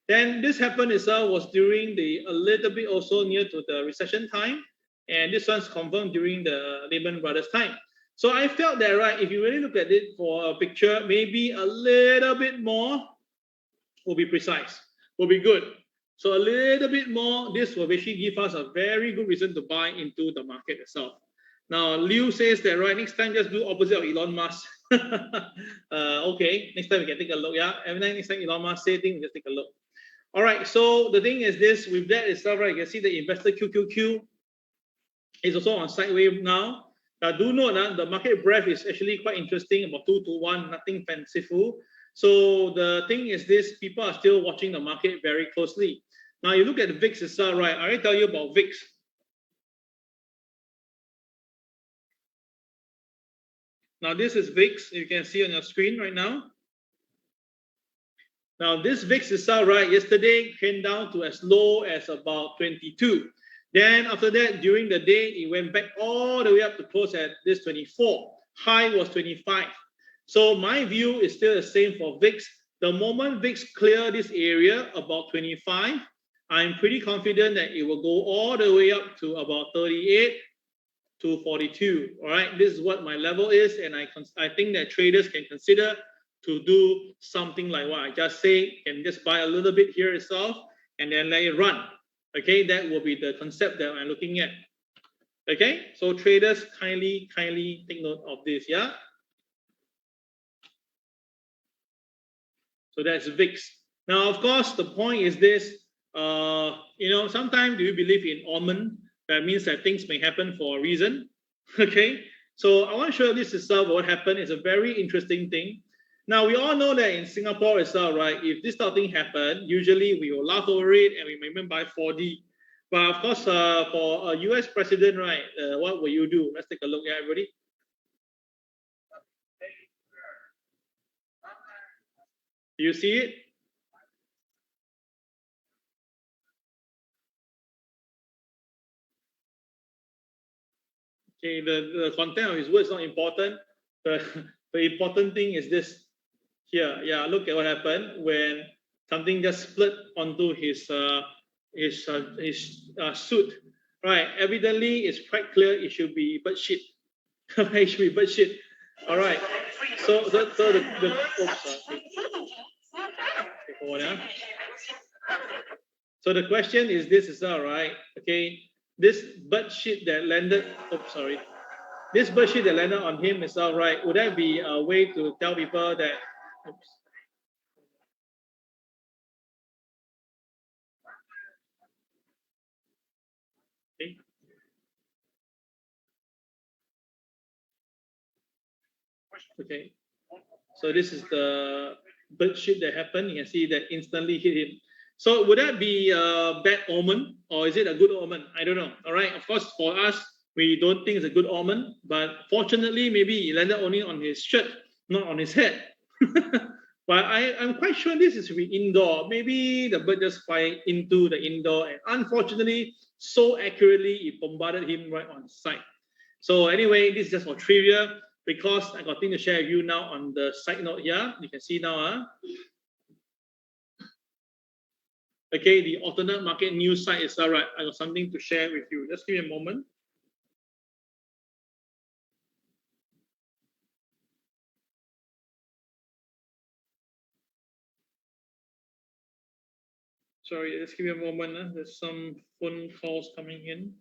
Then this happened itself was during a little bit also near to the recession time. And this one's confirmed during the Lehman Brothers time. So I felt that, right, if you really look at it for a picture, maybe a little bit more will be precise, will be good. So a little bit more, this will actually give us a very good reason to buy into the market itself. Now, Liu says that, right, next time just do opposite of Elon Musk. Okay, next time we can take a look. Yeah, every time next time Elon Musk say things, just take a look. All right, so the thing is this, with that itself, right, you can see the investor QQQ is also on sideways now. Now do note the market breadth is actually quite interesting, about 2 to 1, nothing fanciful. So the thing is this, people are still watching the market very closely. Now you look at the VIX itself, right? I already tell you about VIX. Now this is VIX, you can see on your screen right now. Now this VIX itself, right, yesterday came down to as low as about 22. Then after that, during the day, it went back all the way up to close at this 24. High was 25. So my view is still the same for VIX. The moment VIX clear this area about 25, I'm pretty confident that it will go all the way up to about 38 to 42. All right, this is what my level is, and I think that traders can consider to do something like what I just said, and just buy a little bit here itself and then let it run. Okay, that will be the concept that I'm looking at. Okay, so traders kindly take note of this, yeah. So that's VIX. Now, of course, the point is this. Sometimes do you believe in omen? That means that things may happen for a reason. Okay, so I want to show you this itself. What happened is a very interesting thing. Now, we all know that in Singapore itself, right, if this sort of thing happen, usually we will laugh over it and we may even buy 4D. But of course, for a US president, right, what will you do? Let's take a look, everybody. Do you see it? Okay, the content of his words is not important. The important thing is this here. Yeah, look at what happened when something just split onto his suit. Right, evidently it's quite clear it should be bird shit. It should be bird shit. All right. So the question is this is all right. Okay, this bird shit that landed. This bird shit that landed on him is all right. Would that be a way to tell people that? Oops. Okay. Okay. So this is the bird shit that happened. You can see that instantly hit him. So would that be a bad omen or is it a good omen? I don't know. All right. Of course, for us, we don't think it's a good omen, but fortunately, maybe it landed only on his shirt, not on his head. But I'm quite sure this is indoor. Maybe the bird just fly into the indoor, and unfortunately, so accurately, it bombarded him right on sight. So anyway, this is just for trivia, because I got thing to share with you now on the side note here. You can see now. Okay, the alternate market news site is all right. I got something to share with you. Just give me a moment. Sorry, just give me a moment. There's some phone calls coming in.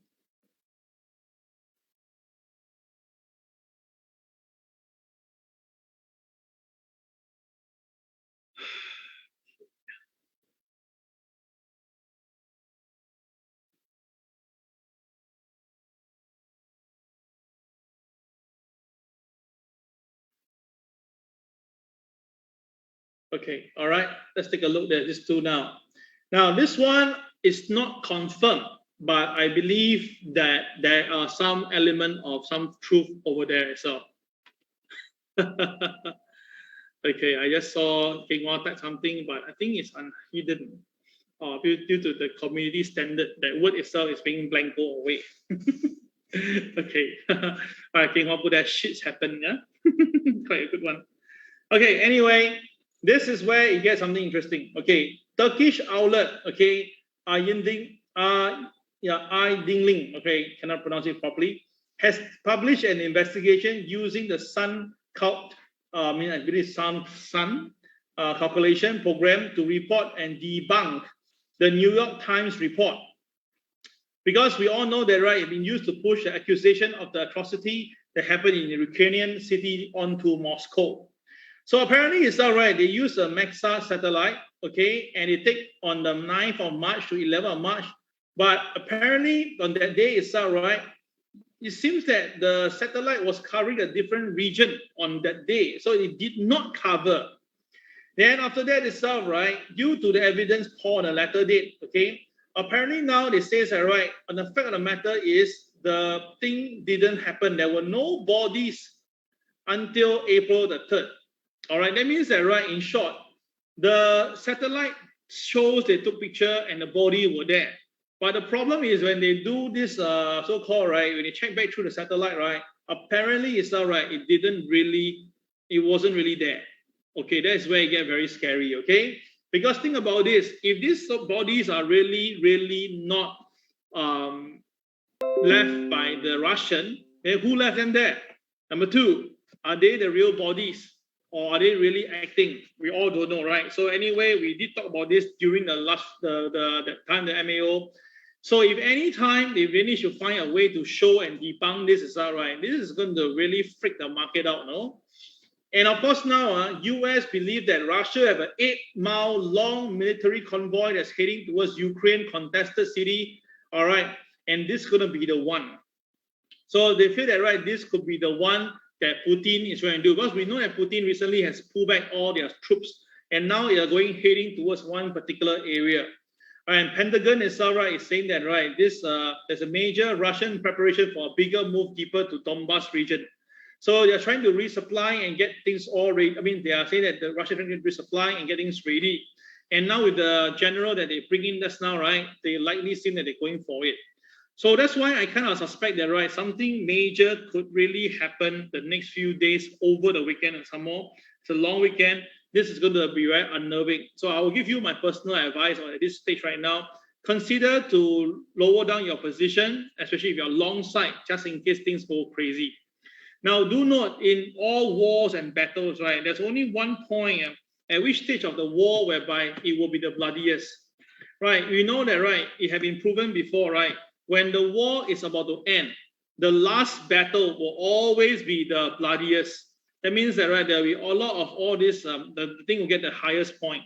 Okay, all right. Let's take a look at these two now. Now, this one is not confirmed, but I believe that there are some element of some truth over there as well. Okay, I just saw King Wah type something, but I think it's unhidden due to the community standard. That word itself is being blanco away. Okay, all right, King Wah put that shit's happened, yeah? Quite a good one. Okay, anyway, this is where it gets something interesting. Okay, Turkish outlet, okay, Aydinling, okay, cannot pronounce it properly, has published an investigation using the Sun calculation program to report and debunk the New York Times report. Because we all know that, right, it's been used to push the accusation of the atrocity that happened in the Ukrainian city onto Moscow. So apparently it's all right. They use a Maxa satellite, okay, and they take on the 9th of March to 11th of March. But apparently on that day it's all right. it seems that the satellite was covering a different region on that day, so it did not cover. Then after that itself, right, due to the evidence poor on a later date, okay, apparently now they say that, right, and the fact of the matter is the thing didn't happen. There were no bodies until April the 3rd. All right, that means that, right, in short, the satellite shows they took picture and the body were there. But the problem is when they do this so-called, right, when they check back through the satellite, right, apparently it's all right, it wasn't really there. Okay, that's where it gets very scary, okay? Because think about this, if these bodies are really not left by the Russian, then who left them there? Number two, are they the real bodies or are they really acting? We all don't know, right? So anyway, we did talk about this during the time the MAO. So if any time they really should find a way to show and debunk this, is that right? This is going to really freak the market out, no? And of course now, US believe that Russia have an 8-mile long military convoy that's heading towards Ukraine contested city, all right? And this is going to be the one. So they feel that, right, this could be the one that Putin is trying to do. Because we know that Putin recently has pulled back all their troops, and now they are heading towards one particular area. And Pentagon itself, right, is saying that, right, this there's a major Russian preparation for a bigger move deeper to Donbass region. So they're trying to resupply and get things all ready. I mean, they are saying that the Russian trying to resupply and get things ready. And now with the general that they bring in just now, right, they likely seem that they're going for it. So that's why I kind of suspect that, right, something major could really happen the next few days over the weekend and some more. It's a long weekend. This is going to be very unnerving. So I will give you my personal advice at this stage right now. Consider to lower down your position, especially if you're long side, just in case things go crazy. Now, do note, in all wars and battles, right, there's only one point at which stage of the war whereby it will be the bloodiest. Right, we know that, right, it has been proven before, right, when the war is about to end, the last battle will always be the bloodiest. That means that, right, there will be a lot of all this, the thing will get the highest point.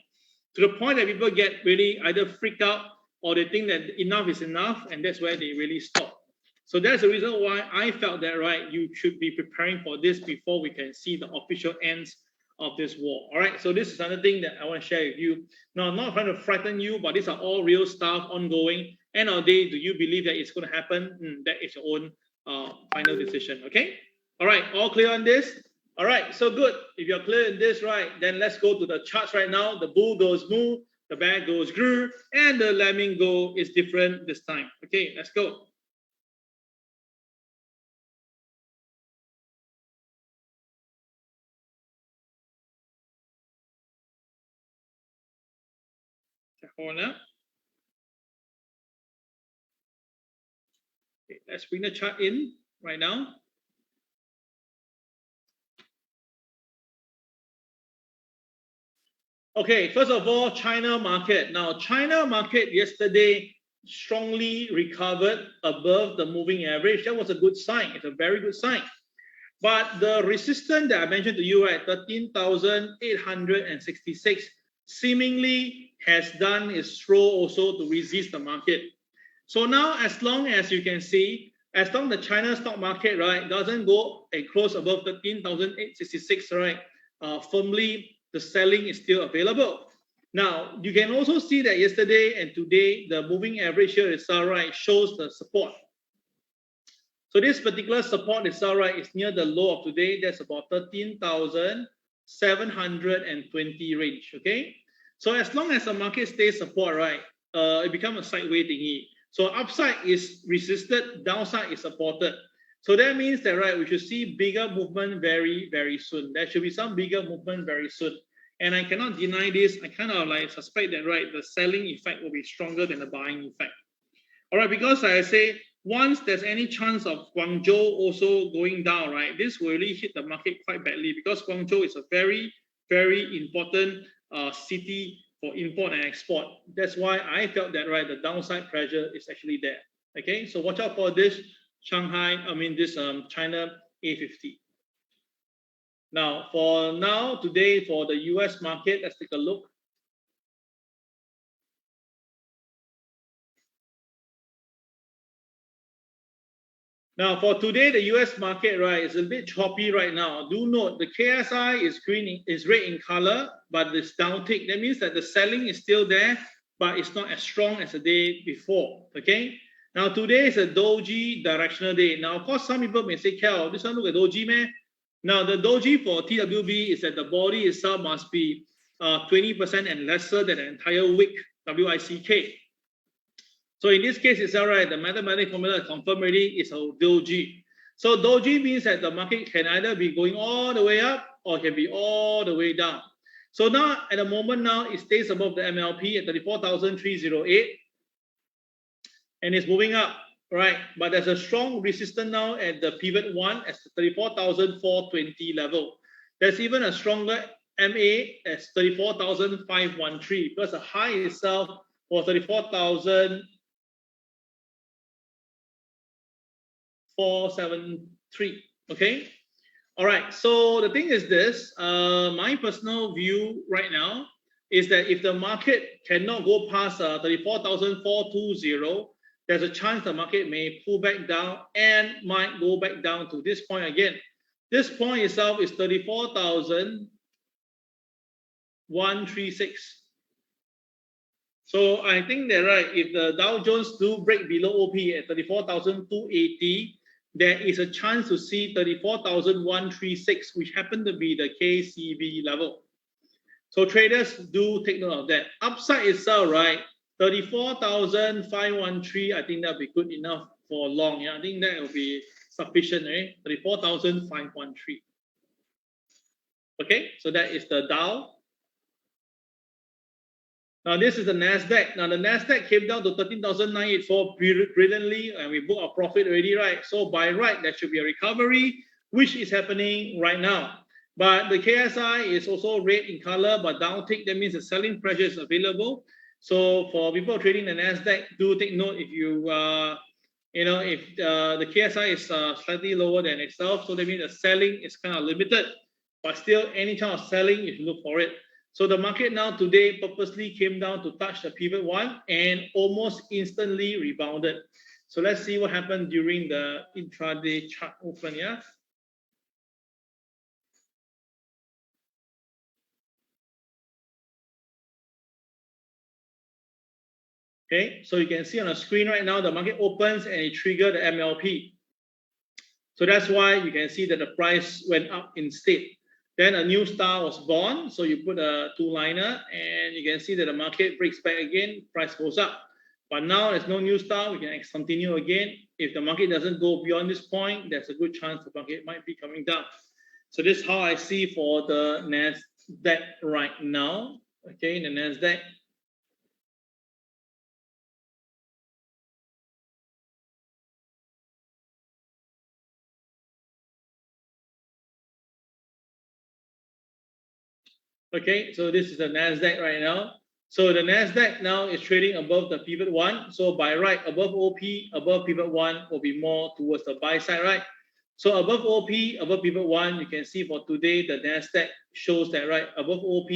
To the point that people get really either freaked out or they think that enough is enough, and that's where they really stop. So that's the reason why I felt that, right, you should be preparing for this before we can see the official ends of this war. All right, so this is another thing that I want to share with you. Now, I'm not trying to frighten you, but these are all real stuff ongoing. End of the day, do you believe that it's going to happen? That is your own final decision, okay? All right, all clear on this? All right, so good. If you're clear in this, right, then let's go to the charts right now. The bull goes moo, the bear goes grrr, and the lemming go is different this time. Okay, let's go. Hold on. Okay, let's bring the chart in right now. Okay, first of all, China market. Now, China market yesterday strongly recovered above the moving average. That was a good sign. It's a very good sign. But the resistance that I mentioned to you at 13,866 seemingly has done its role also to resist the market. So now, as long as you can see, as long as the China stock market, right, doesn't go and close above 13,866, right, firmly, the selling is still available. Now, you can also see that yesterday and today, the moving average here is all right, shows the support. So this particular support is all right, is near the low of today. That's about 13,720 range, okay? So as long as the market stays support, right, it becomes a sideways thingy. So upside is resisted, downside is supported. So that means that, right, we should see bigger movement very, very soon. There should be some bigger movement very soon. And I cannot deny this. I kind of like suspect that, right, the selling effect will be stronger than the buying effect. All right, because I say, once there's any chance of Guangzhou also going down, right, this will really hit the market quite badly because Guangzhou is a very, very important city for import and export. That's why I felt that, right, the downside pressure is actually there. Okay, so watch out for this China A50. Now, today for the US market, let's take a look. Now for today, the US market, right, is a bit choppy right now. Do note the KSI is green, is red in color, but it's downtick. That means that the selling is still there, but it's not as strong as the day before. Okay. Now today is a doji directional day. Now, of course, some people may say, Kel, this one look at doji, man. Now the doji for TWB is that the body itself must be 20% and lesser than the entire wick, WICK. So in this case, it's all right. The mathematical formula confirmed already is a doji. So doji means that the market can either be going all the way up or can be all the way down. So now at the moment now, it stays above the MLP at 34,308 and it's moving up, right? But there's a strong resistance now at the pivot one at 34,420 level. There's even a stronger MA as 34,513 because the high itself was 34,473. Okay. All right. So the thing is this, my personal view right now is that if the market cannot go past 34,420, there's a chance the market may pull back down and might go back down to this point again. This point itself is 34,136. So I think that right, if the Dow Jones do break below OP at 34,280, there is a chance to see 34,136, which happen to be the KCB level. So traders do take note of that. Upside itself, right? 34,513, I think that'll be good enough for long. Yeah, I think that will be sufficient, right? 34,513. Okay, so that is the Dow. Now this is the NASDAQ. Now the NASDAQ came down to 13,984 brilliantly, and we booked our profit already, right? So by right, there should be a recovery, which is happening right now. But the KSI is also red in color, but downtick. That means the selling pressure is available. So for people trading the NASDAQ, do take note if you, if the KSI is slightly lower than itself. So that means the selling is kind of limited, but still any kind of selling, you should look for it. So the market now today purposely came down to touch the pivot one and almost instantly rebounded. So let's see what happened during the intraday chart open, yeah? Okay, so you can see on the screen right now, the market opens and it triggered the MLP. So that's why you can see that the price went up instead. Then a new star was born. So you put a two-liner and you can see that the market breaks back again, price goes up. But now there's no new star, we can continue again. If the market doesn't go beyond this point, there's a good chance the market might be coming down. So this is how I see for the NASDAQ right now. Okay, the NASDAQ. Okay, so this is the NASDAQ right now. So the NASDAQ now is trading above the pivot one. So by right, above OP, above pivot one will be more towards the buy side, right? So above OP, above pivot one, you can see for today, the NASDAQ shows that, right? Above OP,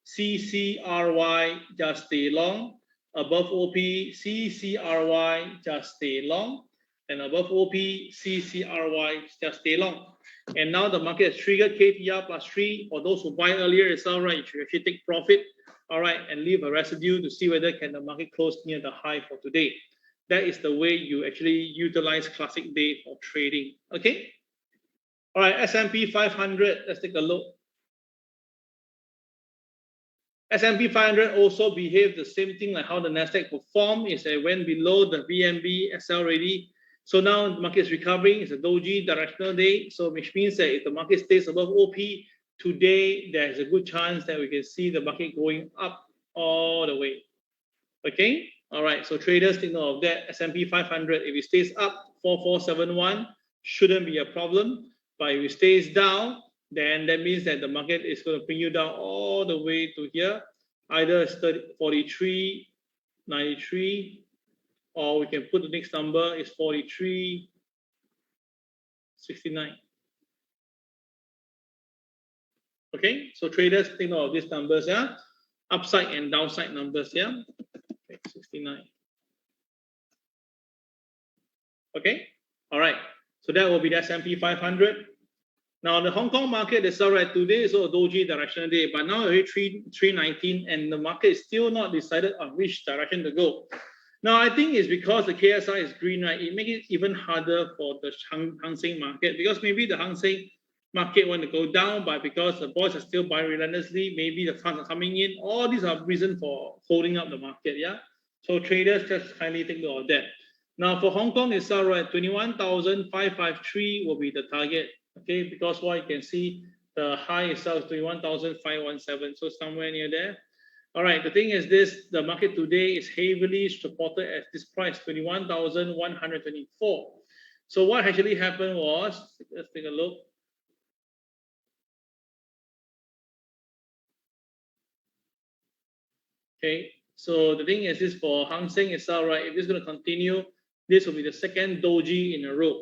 CCRY just stay long. Above OP, CCRY just stay long. And above OP, CCRY just stay long. And now the market has triggered KPR plus 3. For those who buy earlier itself, right, you should actually take profit, all right, and leave a residue to see whether can the market close near the high for today. That is the way you actually utilize classic day for trading. Okay. All right, S&P 500. Let's take a look. S&P 500 also behaved the same thing like how the NASDAQ performed. Is it went below the BNB SL already. So now the market is recovering. It's a doji directional day. So which means that if the market stays above OP today, there's a good chance that we can see the market going up all the way. Okay. All right. So traders take note of that. S&P 500, if it stays up 4471, shouldn't be a problem. But if it stays down, then that means that the market is going to bring you down all the way to here. Either 43.93, or we can put the next number is 43.69. Okay, so traders take note of these numbers, yeah? Upside and downside numbers, yeah? Okay, 69. Okay, all right. So that will be the S&P 500. Now the Hong Kong market is all right. Today is a doji directional day, but now already 319, and the market is still not decided on which direction to go. Now I think it's because the KSI is green, right? It makes it even harder for the Hang Seng market, because maybe the Hang Seng market want to go down, but because the boys are still buying relentlessly, maybe the funds are coming in. All these are reasons for holding up the market, yeah. So traders just kindly take note of that. Now for Hong Kong itself, right, 21,553 will be the target. Okay, because what you can see, the high itself is 21,517, so somewhere near there. All right, the thing is this, the market today is heavily supported at this price, 21,124. So what actually happened was, let's take a look. Okay, so the thing is this, for Hang Seng itself, right, if it's going to continue, this will be the second doji in a row.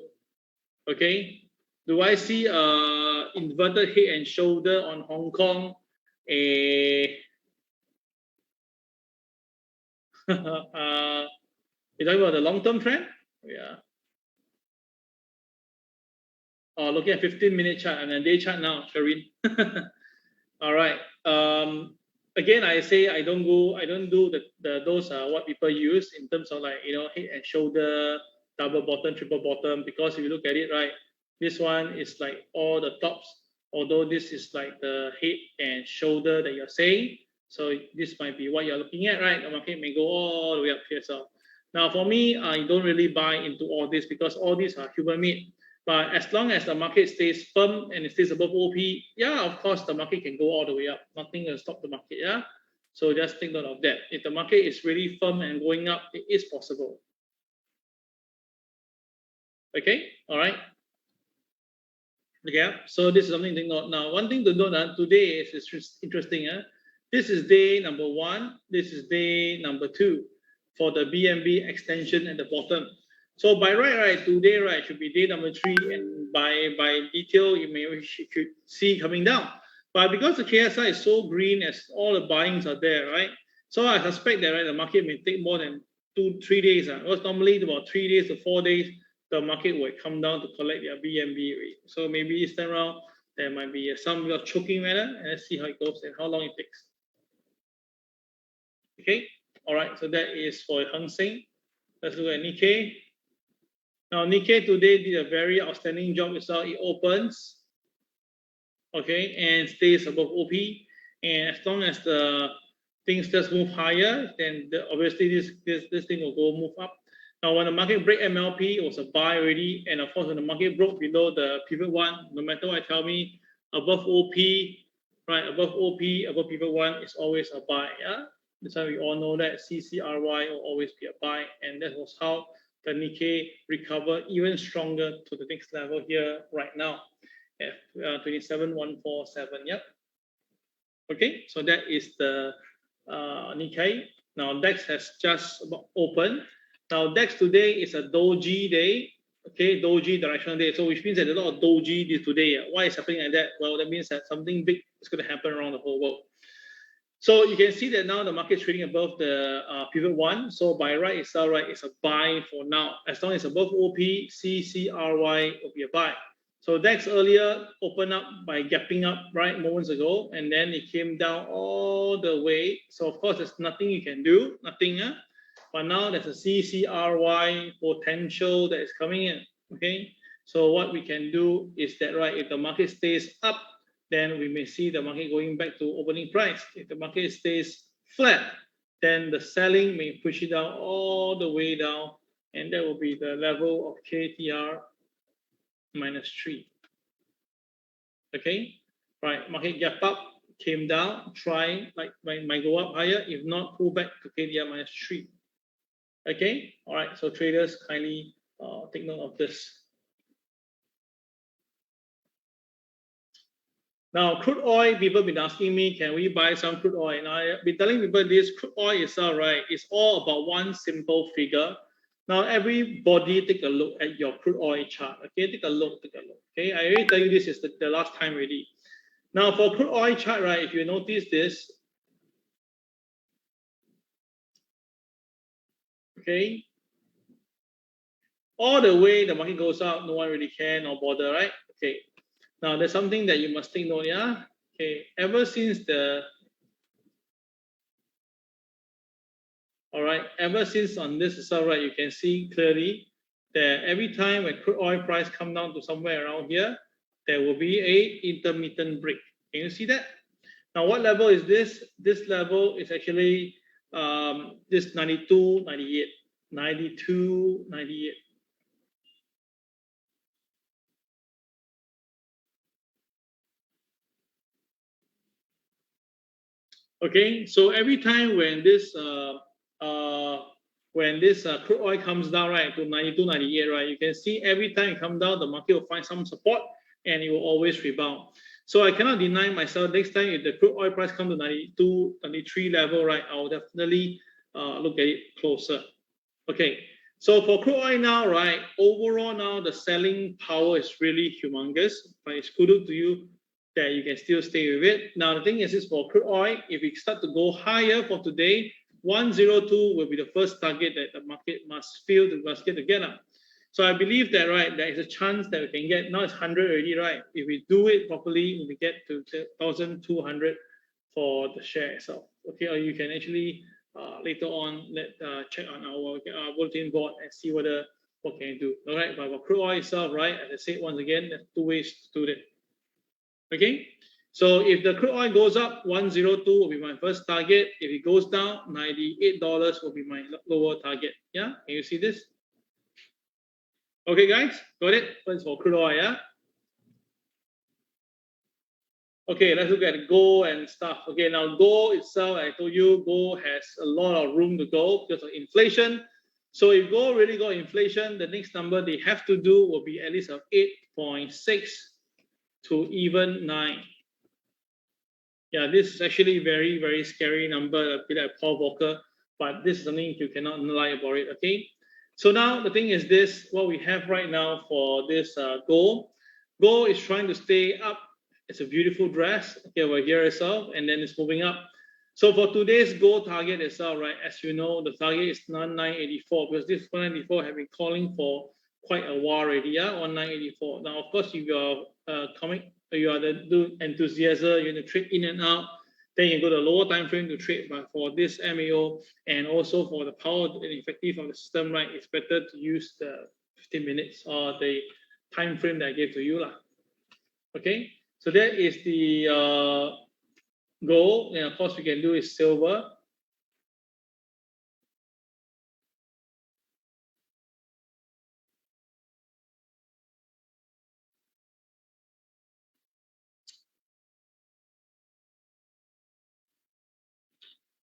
Okay. Do I see inverted head and shoulder on Hong Kong? You're talking about the long-term trend? Yeah. Oh, looking at 15-minute chart and a day chart now, Shareen. All right. Again, I say I don't do those what people use in terms of, like, you know, head and shoulder, double bottom, triple bottom, because if you look at it, right, this one is like all the tops, although this is like the head and shoulder that you're saying. So this might be what you're looking at, right? The market may go all the way up here. So now for me, I don't really buy into all this, because all these are human made. But as long as the market stays firm and it stays above OP, yeah, of course the market can go all the way up. Nothing will stop the market, yeah. So just take note of that. If the market is really firm and going up, it is possible. Okay, all right. Yeah, so this is something to note. Now, one thing to note today is interesting. This is day number 1. This is day number 2 for the BNB extension at the bottom. So by right, today, right, should be day number 3, and by detail, you should see coming down. But because the KSI is so green, as all the buyings are there, right? So I suspect that, right, the market may take more than 2-3 days. Because normally about 3 days to 4 days, the market will come down to collect their BNB rate. So maybe this time around, there might be some choking manner, and let's see how it goes and how long it takes. Okay, all right, so that is for Hang Seng. Let's look at Nikkei. Now, Nikkei today did a very outstanding job. So it opens, okay, and stays above OP. And as long as the things just move higher, then obviously this thing will go move up. Now, when the market break MLP, it was a buy already. And of course, when the market broke below the pivot 1, no matter what I tell me, above OP, right, above OP, above pivot 1 is always a buy. Yeah, that's why we all know that CCRY will always be a buy. And that was how the Nikkei recovered even stronger to the next level here right now at 27,147. Yep. Okay, so that is the Nikkei. Now DAX has just opened. Now DAX today is a doji day. Okay, doji directional day. So which means that there's a lot of doji today. Why is happening like that? Well, that means that something big is going to happen around the whole world. So you can see that now the market is trading above the pivot 1. So by right itself, right, it's a buy for now. As long as above OP, CCRY will be a buy. So DAX earlier opened up by gapping up, right, moments ago, and then it came down all the way. So of course, there's nothing you can do, nothing. But now there's a CCRY potential that is coming in. Okay. So what we can do is that, right, if the market stays up, then we may see the market going back to opening price. If the market stays flat, then the selling may push it down all the way down, and that will be the level of KTR -3. Okay, right, market gap up, came down, try, like, might go up higher. If not, pull back to KTR -3. Okay, all right, so traders kindly take note of this. Now, crude oil, people have been asking me, can we buy some crude oil? And I've been telling people this, crude oil is all right. It's all about one simple figure. Now, everybody take a look at your crude oil chart. Okay, take a look. Okay, I already tell you this is the last time already. Now, for crude oil chart, right, if you notice this, okay, all the way the market goes up, no one really care, no bother, right? Okay. Now there's something that you must take note, yeah. Okay. Ever since the ever since on this itself, right, you can see clearly that every time when crude oil price come down to somewhere around here, there will be a intermittent break. Can you see that? Now, what level is this? This level is actually this 92, 98, 92, 98. Okay, so every time when this crude oil comes down, right, to 92, 98, right, you can see every time it comes down, the market will find some support and it will always rebound. So I cannot deny myself, next time if the crude oil price comes to 92, 93 level, right, I'll definitely look at it closer. Okay, so for crude oil now, right, overall now the selling power is really humongous, but it's kudos to you that you can still stay with it. Now the thing is for crude oil, if we start to go higher for today, 102 will be the first target that the market must get to get up. So I believe that, right, there is a chance that we can get, now it's 100 already, right? If we do it properly, we get to 1,200 for the share itself. Okay, or you can actually later on check on our bulletin board and see what can you do. All right, but for crude oil itself, right, as I said once again, there's two ways to do it. Okay, so if the crude oil goes up, 102 will be my first target. If it goes down, $98 will be my lower target. Yeah, can you see this? Okay, guys, got it? First for crude oil, yeah? Okay, let's look at gold and stuff. Okay, now gold itself, I told you, gold has a lot of room to go because of inflation. So if gold really got inflation, the next number they have to do will be at least of 8.6 to even 9. Yeah, this is actually very, very scary number, a bit like Paul Volcker, but this is something you cannot lie about it, okay? So now the thing is this, what we have right now for this gold is trying to stay up. It's a beautiful dress, okay, over here itself, and then it's moving up. So for today's gold target itself, right, as you know, the target is 1984 because this 1984 have been calling for quite a while already, yeah, 1984. Now, of course, if you're you are the enthusiast, you're going to trade in and out, then you go to the lower time frame to trade. But for this MAO and also for the power and effective of the system, right, it's better to use the 15 minutes or the time frame that I gave to you, lah. Okay, so that is the gold, and of course we can do is silver.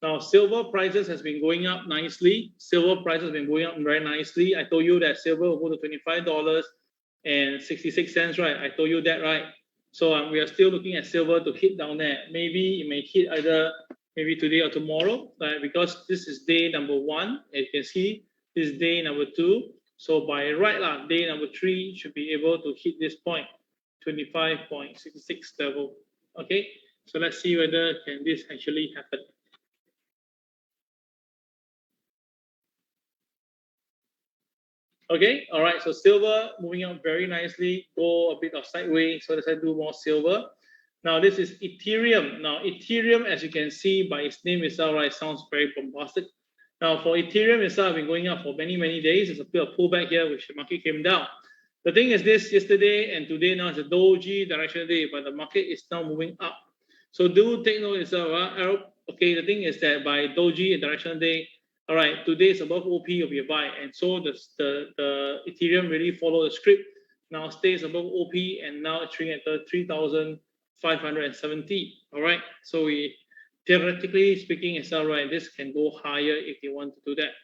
Now, silver prices has been going up nicely. Silver prices has been going up very nicely. I told you that silver will go to $25.66, right? I told you that, right? So we are still looking at silver to hit down there. Maybe it may hit either maybe today or tomorrow, right? Because this is day number 1. As you can see, this is day number 2. So by right, day number 3 should be able to hit this point, 25.66 level. Okay, so let's see whether can this actually happen. Okay, all right, so silver moving up very nicely, go a bit of sideways, so let's do more silver. Now this is Ethereum. Now Ethereum, as you can see by its name itself, right, sounds very bombastic. Now for Ethereum itself, been going up for many, many days. There's a bit of pullback here, which the market came down. The thing is this, yesterday and today now is a doji directional day, but the market is now moving up. So do take note itself, okay, the thing is that by doji and directional day, all right, today is above OP will be a buy, and so the Ethereum really follow the script. Now stays above OP, and now it's trading at 3,570. All right, so we theoretically speaking, it's all right. This can go higher if you want to do that.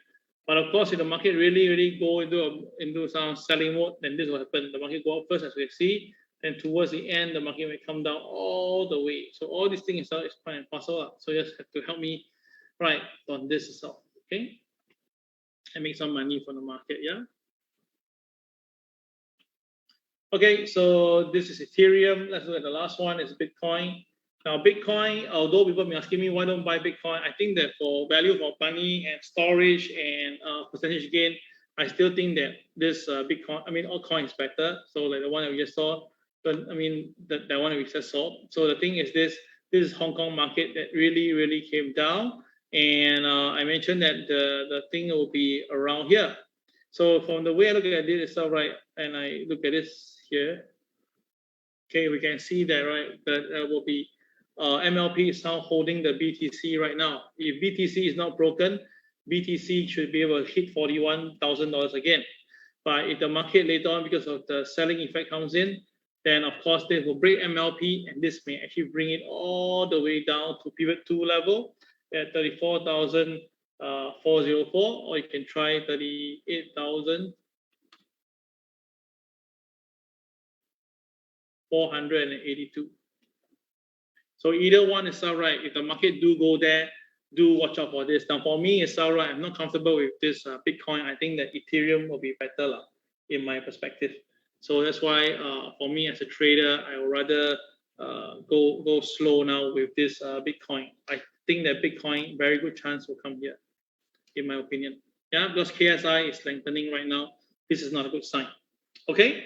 But of course, if the market really go into some selling mode, then this will happen. The market go up first, as we see, and towards the end, the market may come down all the way. So all these things is part and parcel. So you just have to help me, right, on this itself. Okay, and make some money from the market, yeah. Okay, so this is Ethereum. Let's look at the last one. Is Bitcoin. Now, Bitcoin, although people be asking me why don't buy Bitcoin, I think that for value for money and storage and percentage gain, I still think that this Bitcoin, I mean, all coins better. So like the one that we just saw, but I mean, that one that we just saw. So the thing is this is Hong Kong market that really came down. And I mentioned that the thing will be around here. So from the way I look at this itself, right, and I look at this here, okay, we can see that, right, that will be MLP is now holding the BTC right now. If BTC is not broken, BTC should be able to hit $41,000 again. But if the market later on, because of the selling effect comes in, then of course they will break MLP, and this may actually bring it all the way down to pivot 2 level at 34,404, or you can try 38,482. So either one is all right. If the market do go there, do watch out for this. Now for me, it's all right. I'm not comfortable with this Bitcoin. I think that Ethereum will be better in my perspective. So that's why for me as a trader, I would rather go slow now with this Bitcoin. I think that Bitcoin, very good chance will come here, in my opinion. Yeah, because KSI is lengthening right now. This is not a good sign. Okay.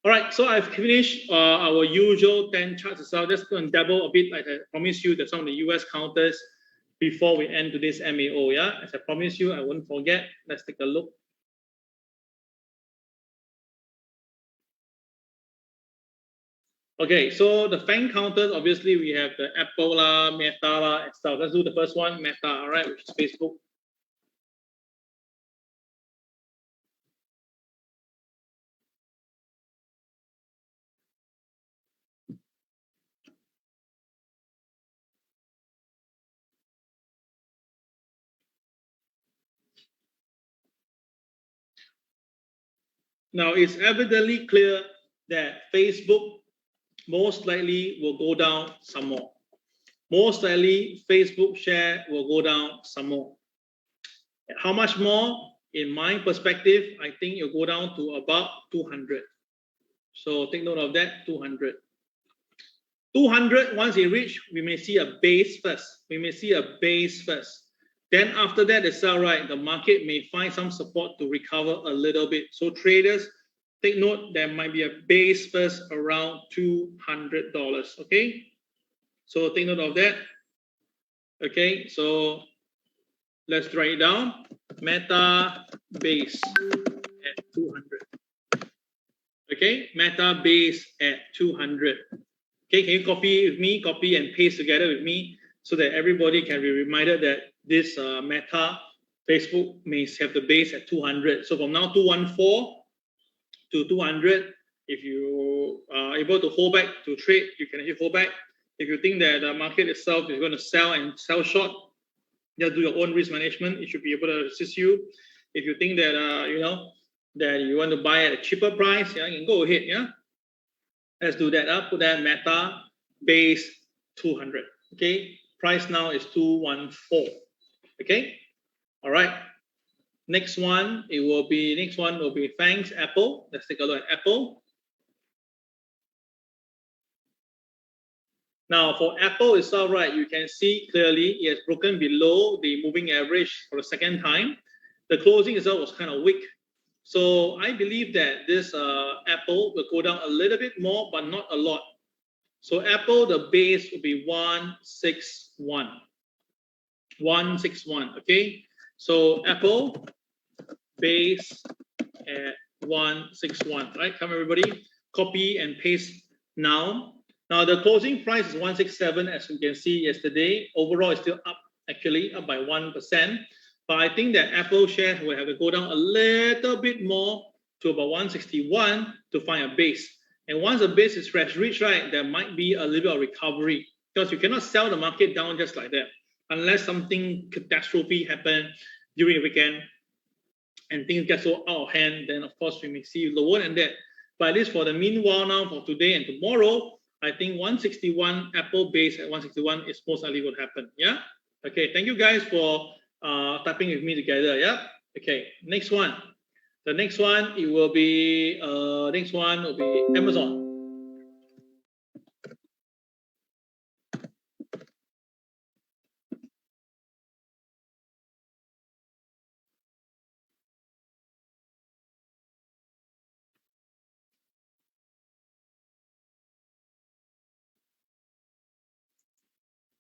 All right, so I've finished our usual 10 charts itself. Just going to dabble a bit, like I promised you, that some of the US counters before we end today's MAO. Yeah, as I promised you, I won't forget. Let's take a look. Okay, so the FANG counters, obviously we have the Apple, Meta, and stuff. Let's do the first one, Meta, all right, which is Facebook. Now, it's evidently clear that Facebook most likely will go down some more. Most likely, Facebook share will go down some more. How much more? In my perspective, I think it'll go down to about 200. So take note of that, 200. 200, once it reach, we may see a base first. We may see a base first. Then after that, it's all right. The market may find some support to recover a little bit. So traders, take note, there might be a base first around $200, okay? So take note of that. Okay, so let's write it down. Meta base at 200. Okay, Meta base at 200. Okay, can you copy with me, copy and paste together with me so that everybody can be reminded that this Meta Facebook may have the base at 200. So from now 214 to 200, if you are able to hold back to trade, you can actually hold back. If you think that the market itself is going to sell and sell short, just do your own risk management. It should be able to assist you. If you think that that you want to buy at a cheaper price, yeah, you can go ahead. Yeah, let's do that. Put that Meta base 200. Okay, price now is 214. Okay, all right. Next one will be thanks Apple. Let's take a look at Apple. Now for Apple, it's all right. You can see clearly it has broken below the moving average for the second time. The closing result was kind of weak. So I believe that this Apple will go down a little bit more, but not a lot. So Apple, the base will be 161. 161, okay? So Apple, base at 161, right? Come everybody, copy and paste now. Now the closing price is 167, as you can see yesterday. Overall, it's still up, actually up by 1%. But I think that Apple shares will have to go down a little bit more to about 161 to find a base. And once the base is reached, right, there might be a little bit of recovery because you cannot sell the market down just like that unless something catastrophe happen during the weekend and things get so out of hand. Then of course we may see lower than that. But at least for the meanwhile now, for today and tomorrow, I think 161 Apple base at 161 is most likely what happen. Yeah. Okay. Thank you guys for typing with me together. Yeah. Okay. Next one. The next one it will be Amazon.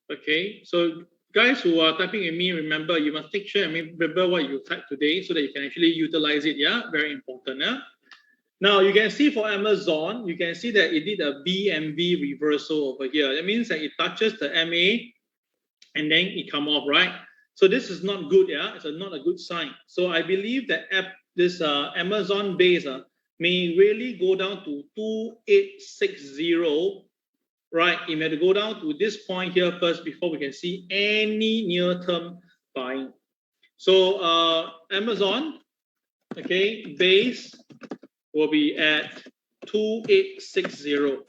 Okay, so guys who are typing with me, remember you must take sure and remember what you typed today so that you can actually utilize it. Yeah, very important. Yeah. Now you can see for Amazon, you can see that it did a BMV reversal over here. That means that it touches the MA and then it come off, right? So this is not good. Yeah, it's not a good sign. So I believe that this Amazon base may really go down to 2860. Right, it may go down to this point here first before we can see any near-term buying. So Amazon, okay, base will be at 2860.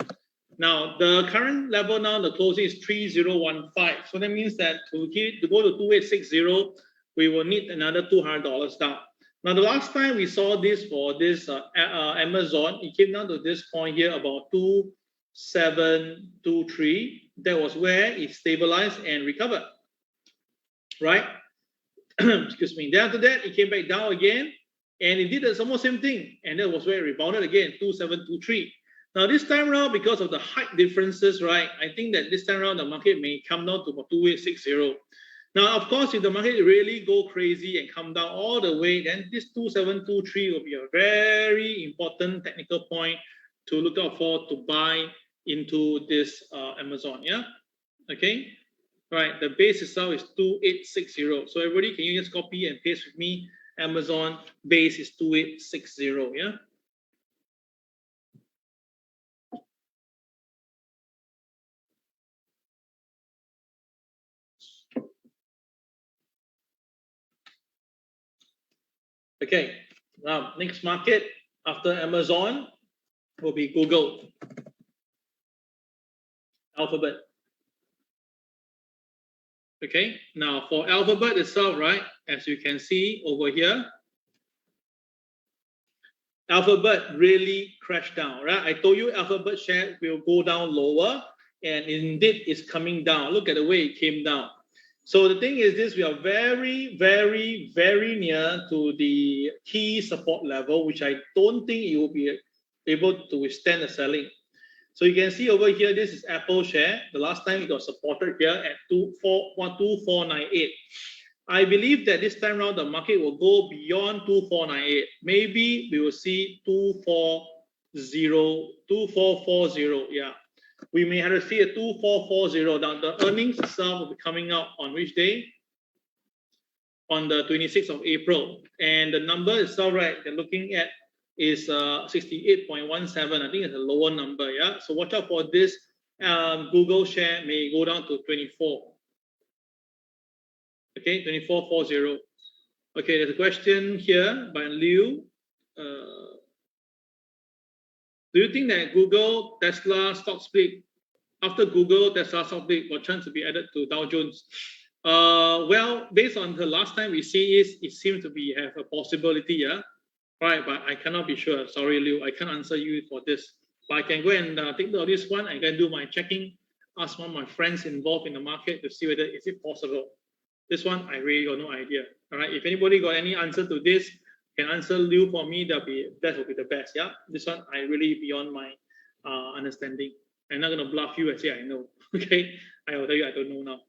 Now the current level now, the closing is 3015. So that means that to go to 2860, we will need another $200 down. Now the last time we saw this for this Amazon, it came down to this point here about 2723. That was where it stabilized and recovered, right? Excuse me. Then after that, it came back down again, and it did the almost same thing, and that was where it rebounded again, 2723. Now this time around, because of the height differences, right? I think that this time around the market may come down to about 2860. Now, of course, if the market really go crazy and come down all the way, then this 2723 will be a very important technical point to look out for to buy into this Amazon. Yeah, okay. Right, the base itself is 2860. So everybody, can you just copy and paste with me? Amazon base is 2860. Yeah. Okay. Now, next market after Amazon will be Google, Alphabet. Okay, now for Alphabet itself, right, as you can see over here, Alphabet really crashed down, right? I told you Alphabet share will go down lower, and indeed it's coming down. Look at the way it came down. So the thing is this, we are very, very, very near to the key support level, which I don't think it will be able to withstand the selling. So you can see over here, this is Apple share. The last time it got supported here at 2498. I believe that this time around the market will go beyond 2498. Maybe we will see 2440. Yeah, we may have to see a 2440. Now the earnings itself will be coming out on which day? On the 26th of April, and the number itself, right, they're looking at is 68.17. I think it's a lower number. Yeah, so watch out for this. Google share may go down to 24. Okay, 2440. Okay, there's a question here by Liu. Do you think that Google, Tesla stock split, after Google, Tesla stock split, got chance to be added to Dow Jones? Well, based on the last time we see it seems to be have a possibility. Yeah. Right, but I cannot be sure. Sorry, Liu, I can't answer you for this. But I can go and take note of this one. I can do my checking, ask one of my friends involved in the market to see whether is it possible. This one, I really got no idea. All right, if anybody got any answer to this, can answer Liu for me, that will be the best. Yeah, this one, I really beyond my understanding. I'm not gonna bluff you and say I know. Okay, I will tell you I don't know now.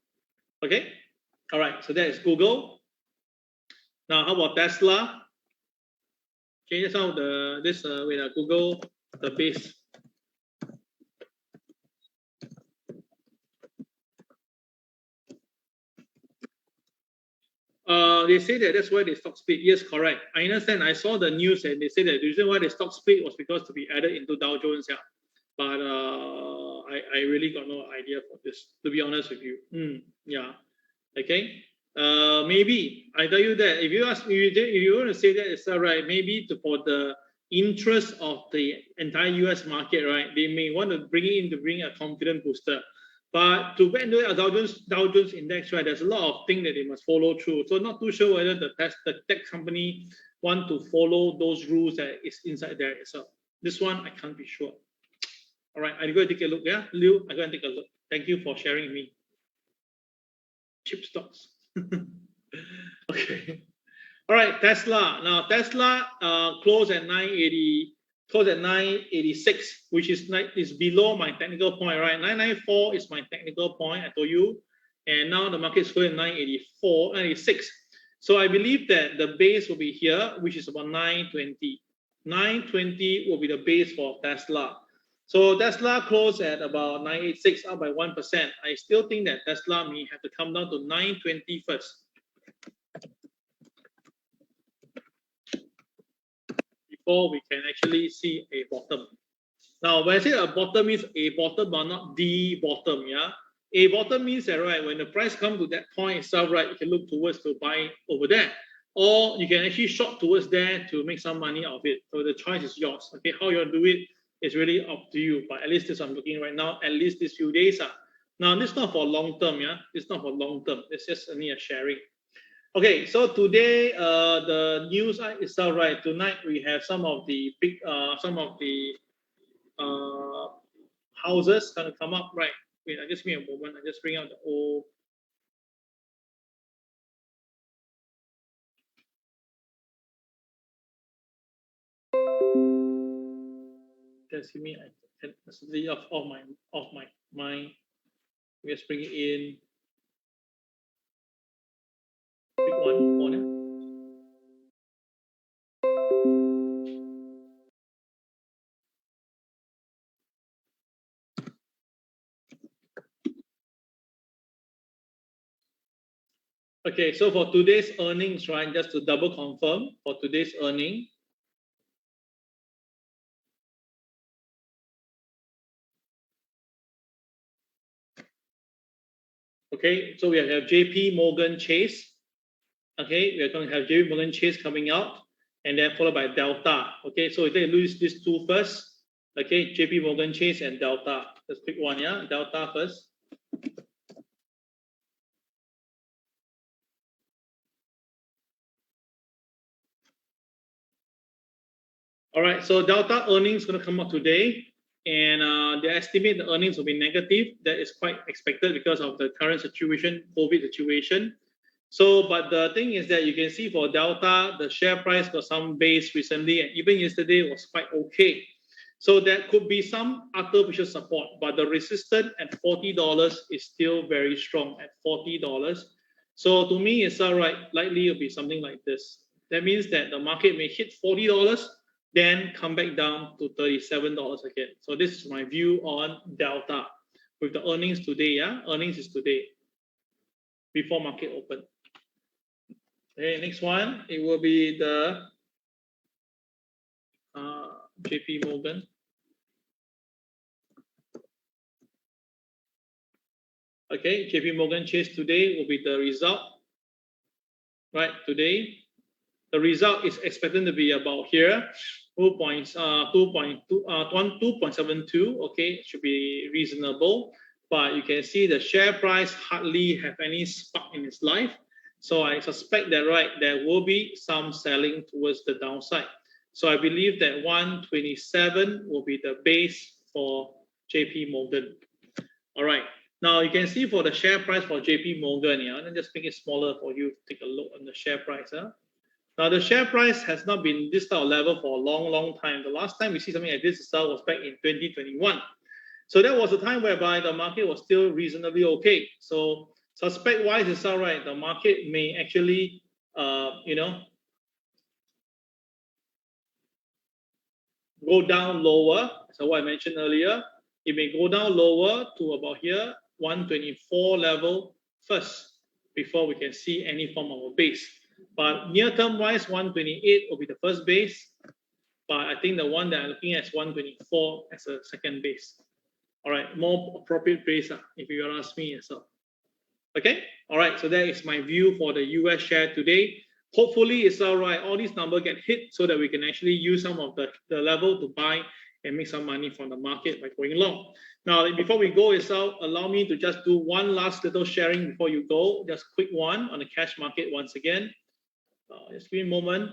Okay, all right, so that is Google. Now, how about Tesla? Okay, that's how Google, the base. They say that that's why they stock split. Yes, correct. I understand. I saw the news and they say that the reason why they stock split was because to be added into Dow Jones. Yeah, but I really got no idea for this, to be honest with you. Yeah. Okay. Maybe I tell you that if you ask, if you want to say that it's right, maybe for the interest of the entire US market, right, they may want to bring it in to bring a confidence booster. But to get into a Dow Jones index, right, there's a lot of things that they must follow through. So not too sure whether the tech company want to follow those rules that is inside there itself. This one I can't be sure. All right, I'm going to take a look. Yeah, Liu, I'm going to take a look. Thank you for sharing with me. Cheap stocks. Okay. All right, Tesla. Now Tesla closed at 986, which is below my technical point, right? 994 is my technical point. I told you and now the market is going 984, 96. So I believe that the base will be here, which is about 920. 920 will be the base for Tesla. So Tesla closed at about 986, up by 1%. I still think that Tesla may have to come down to 920 first before we can actually see a bottom. Now, when I say a bottom means a bottom, but not the bottom, yeah? A bottom means that, right, when the price comes to that point itself, right, you can look towards to buy over there. Or you can actually short towards there to make some money out of it. So the choice is yours. Okay, how you do it is really up to you. But at least this I'm looking right now, at least these few days. Now, this is not for long term, yeah? It's not for long term. It's just only a sharing. Okay, so today the news itself, right? Tonight we have some of the big, houses gonna come up, right? Wait, just give me a moment. I just bring out the old. Just give me a of my mind. Let's bring it in. Pick one corner. Okay, so for today's earnings, right, just to double confirm for today's earning. Okay, so we have JP Morgan Chase. Okay, we are going to have JP Morgan Chase coming out, and then followed by Delta. Okay, so we take lose these two first. Okay, JP Morgan Chase and Delta. Let's pick one, yeah, Delta first. All right, so Delta earnings going to come out today, and they estimate the earnings will be negative. That is quite expected because of the current situation, COVID situation. So, but the thing is that you can see for Delta, the share price got some base recently, and even yesterday was quite okay. So that could be some artificial support, but the resistance at $40 is still very strong at $40. So to me, it's all right. Likely it'll be something like this. That means that the market may hit $40, then come back down to $37 again. So this is my view on Delta with the earnings today. Yeah, earnings is today before market open. Okay, next one, it will be the JP Morgan. Okay, JP Morgan Chase today will be the result. Right, today, the result is expected to be about here, 2.72. Okay, should be reasonable. But you can see the share price hardly have any spark in its life. So I suspect that, right, there will be some selling towards the downside. So I believe that 127 will be the base for JP Morgan. All right. Now you can see for the share price for JP Morgan, yeah, let me just make it smaller for you to take a look on the share price. Now the share price has not been this type of level for a long time. The last time we see something like this was back in 2021. So that was a time whereby the market was still reasonably okay. So suspect wise is all right. The market may actually, go down lower. So what I mentioned earlier, it may go down lower to about here, 124 level first, before we can see any form of a base. But near term wise, 128 will be the first base. But I think the one that I'm looking at is 124 as a second base. All right, more appropriate base if you ask me as well. Okay, all right, so that is my view for the US share today. Hopefully it's all right, all these numbers get hit so that we can actually use some of the level to buy and make some money from the market by going long. Now, before we go itself, allow me to just do one last little sharing before you go. Just quick one on the cash market once again. Just give me a moment.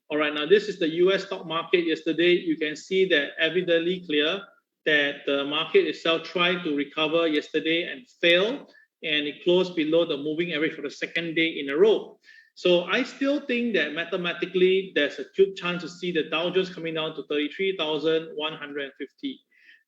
All right, now this is the US stock market yesterday. You can see that evidently clear that the market itself tried to recover yesterday and failed, and it closed below the moving average for the second day in a row. So I still think that mathematically there's a good chance to see the Dow Jones coming down to 33,150.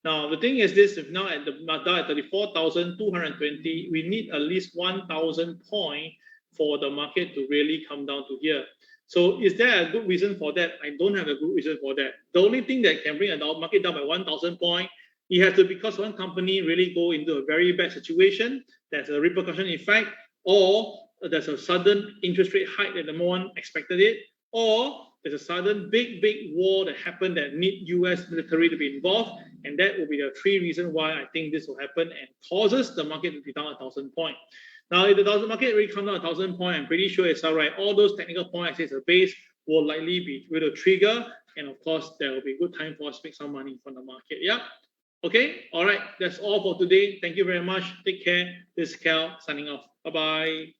Now, the thing is this, if now at the Dow at 34,220, we need at least 1,000 points for the market to really come down to here. So is there a good reason for that? I don't have a good reason for that. The only thing that can bring a market down by 1,000 points, it has to be because one company really go into a very bad situation, there's a repercussion effect, or there's a sudden interest rate hike that no one expected it, or there's a sudden big war that happened that need US military to be involved, and that will be the three reasons why I think this will happen and causes the market to be down 1,000 points. Now, if the market really comes down 1,000 points, I'm pretty sure it's all right. All those technical points I say as a base will likely be with a trigger, and of course, there will be a good time for us to make some money from the market. Yeah. Okay. All right. That's all for today. Thank you very much. Take care. This is Cal signing off. Bye-bye.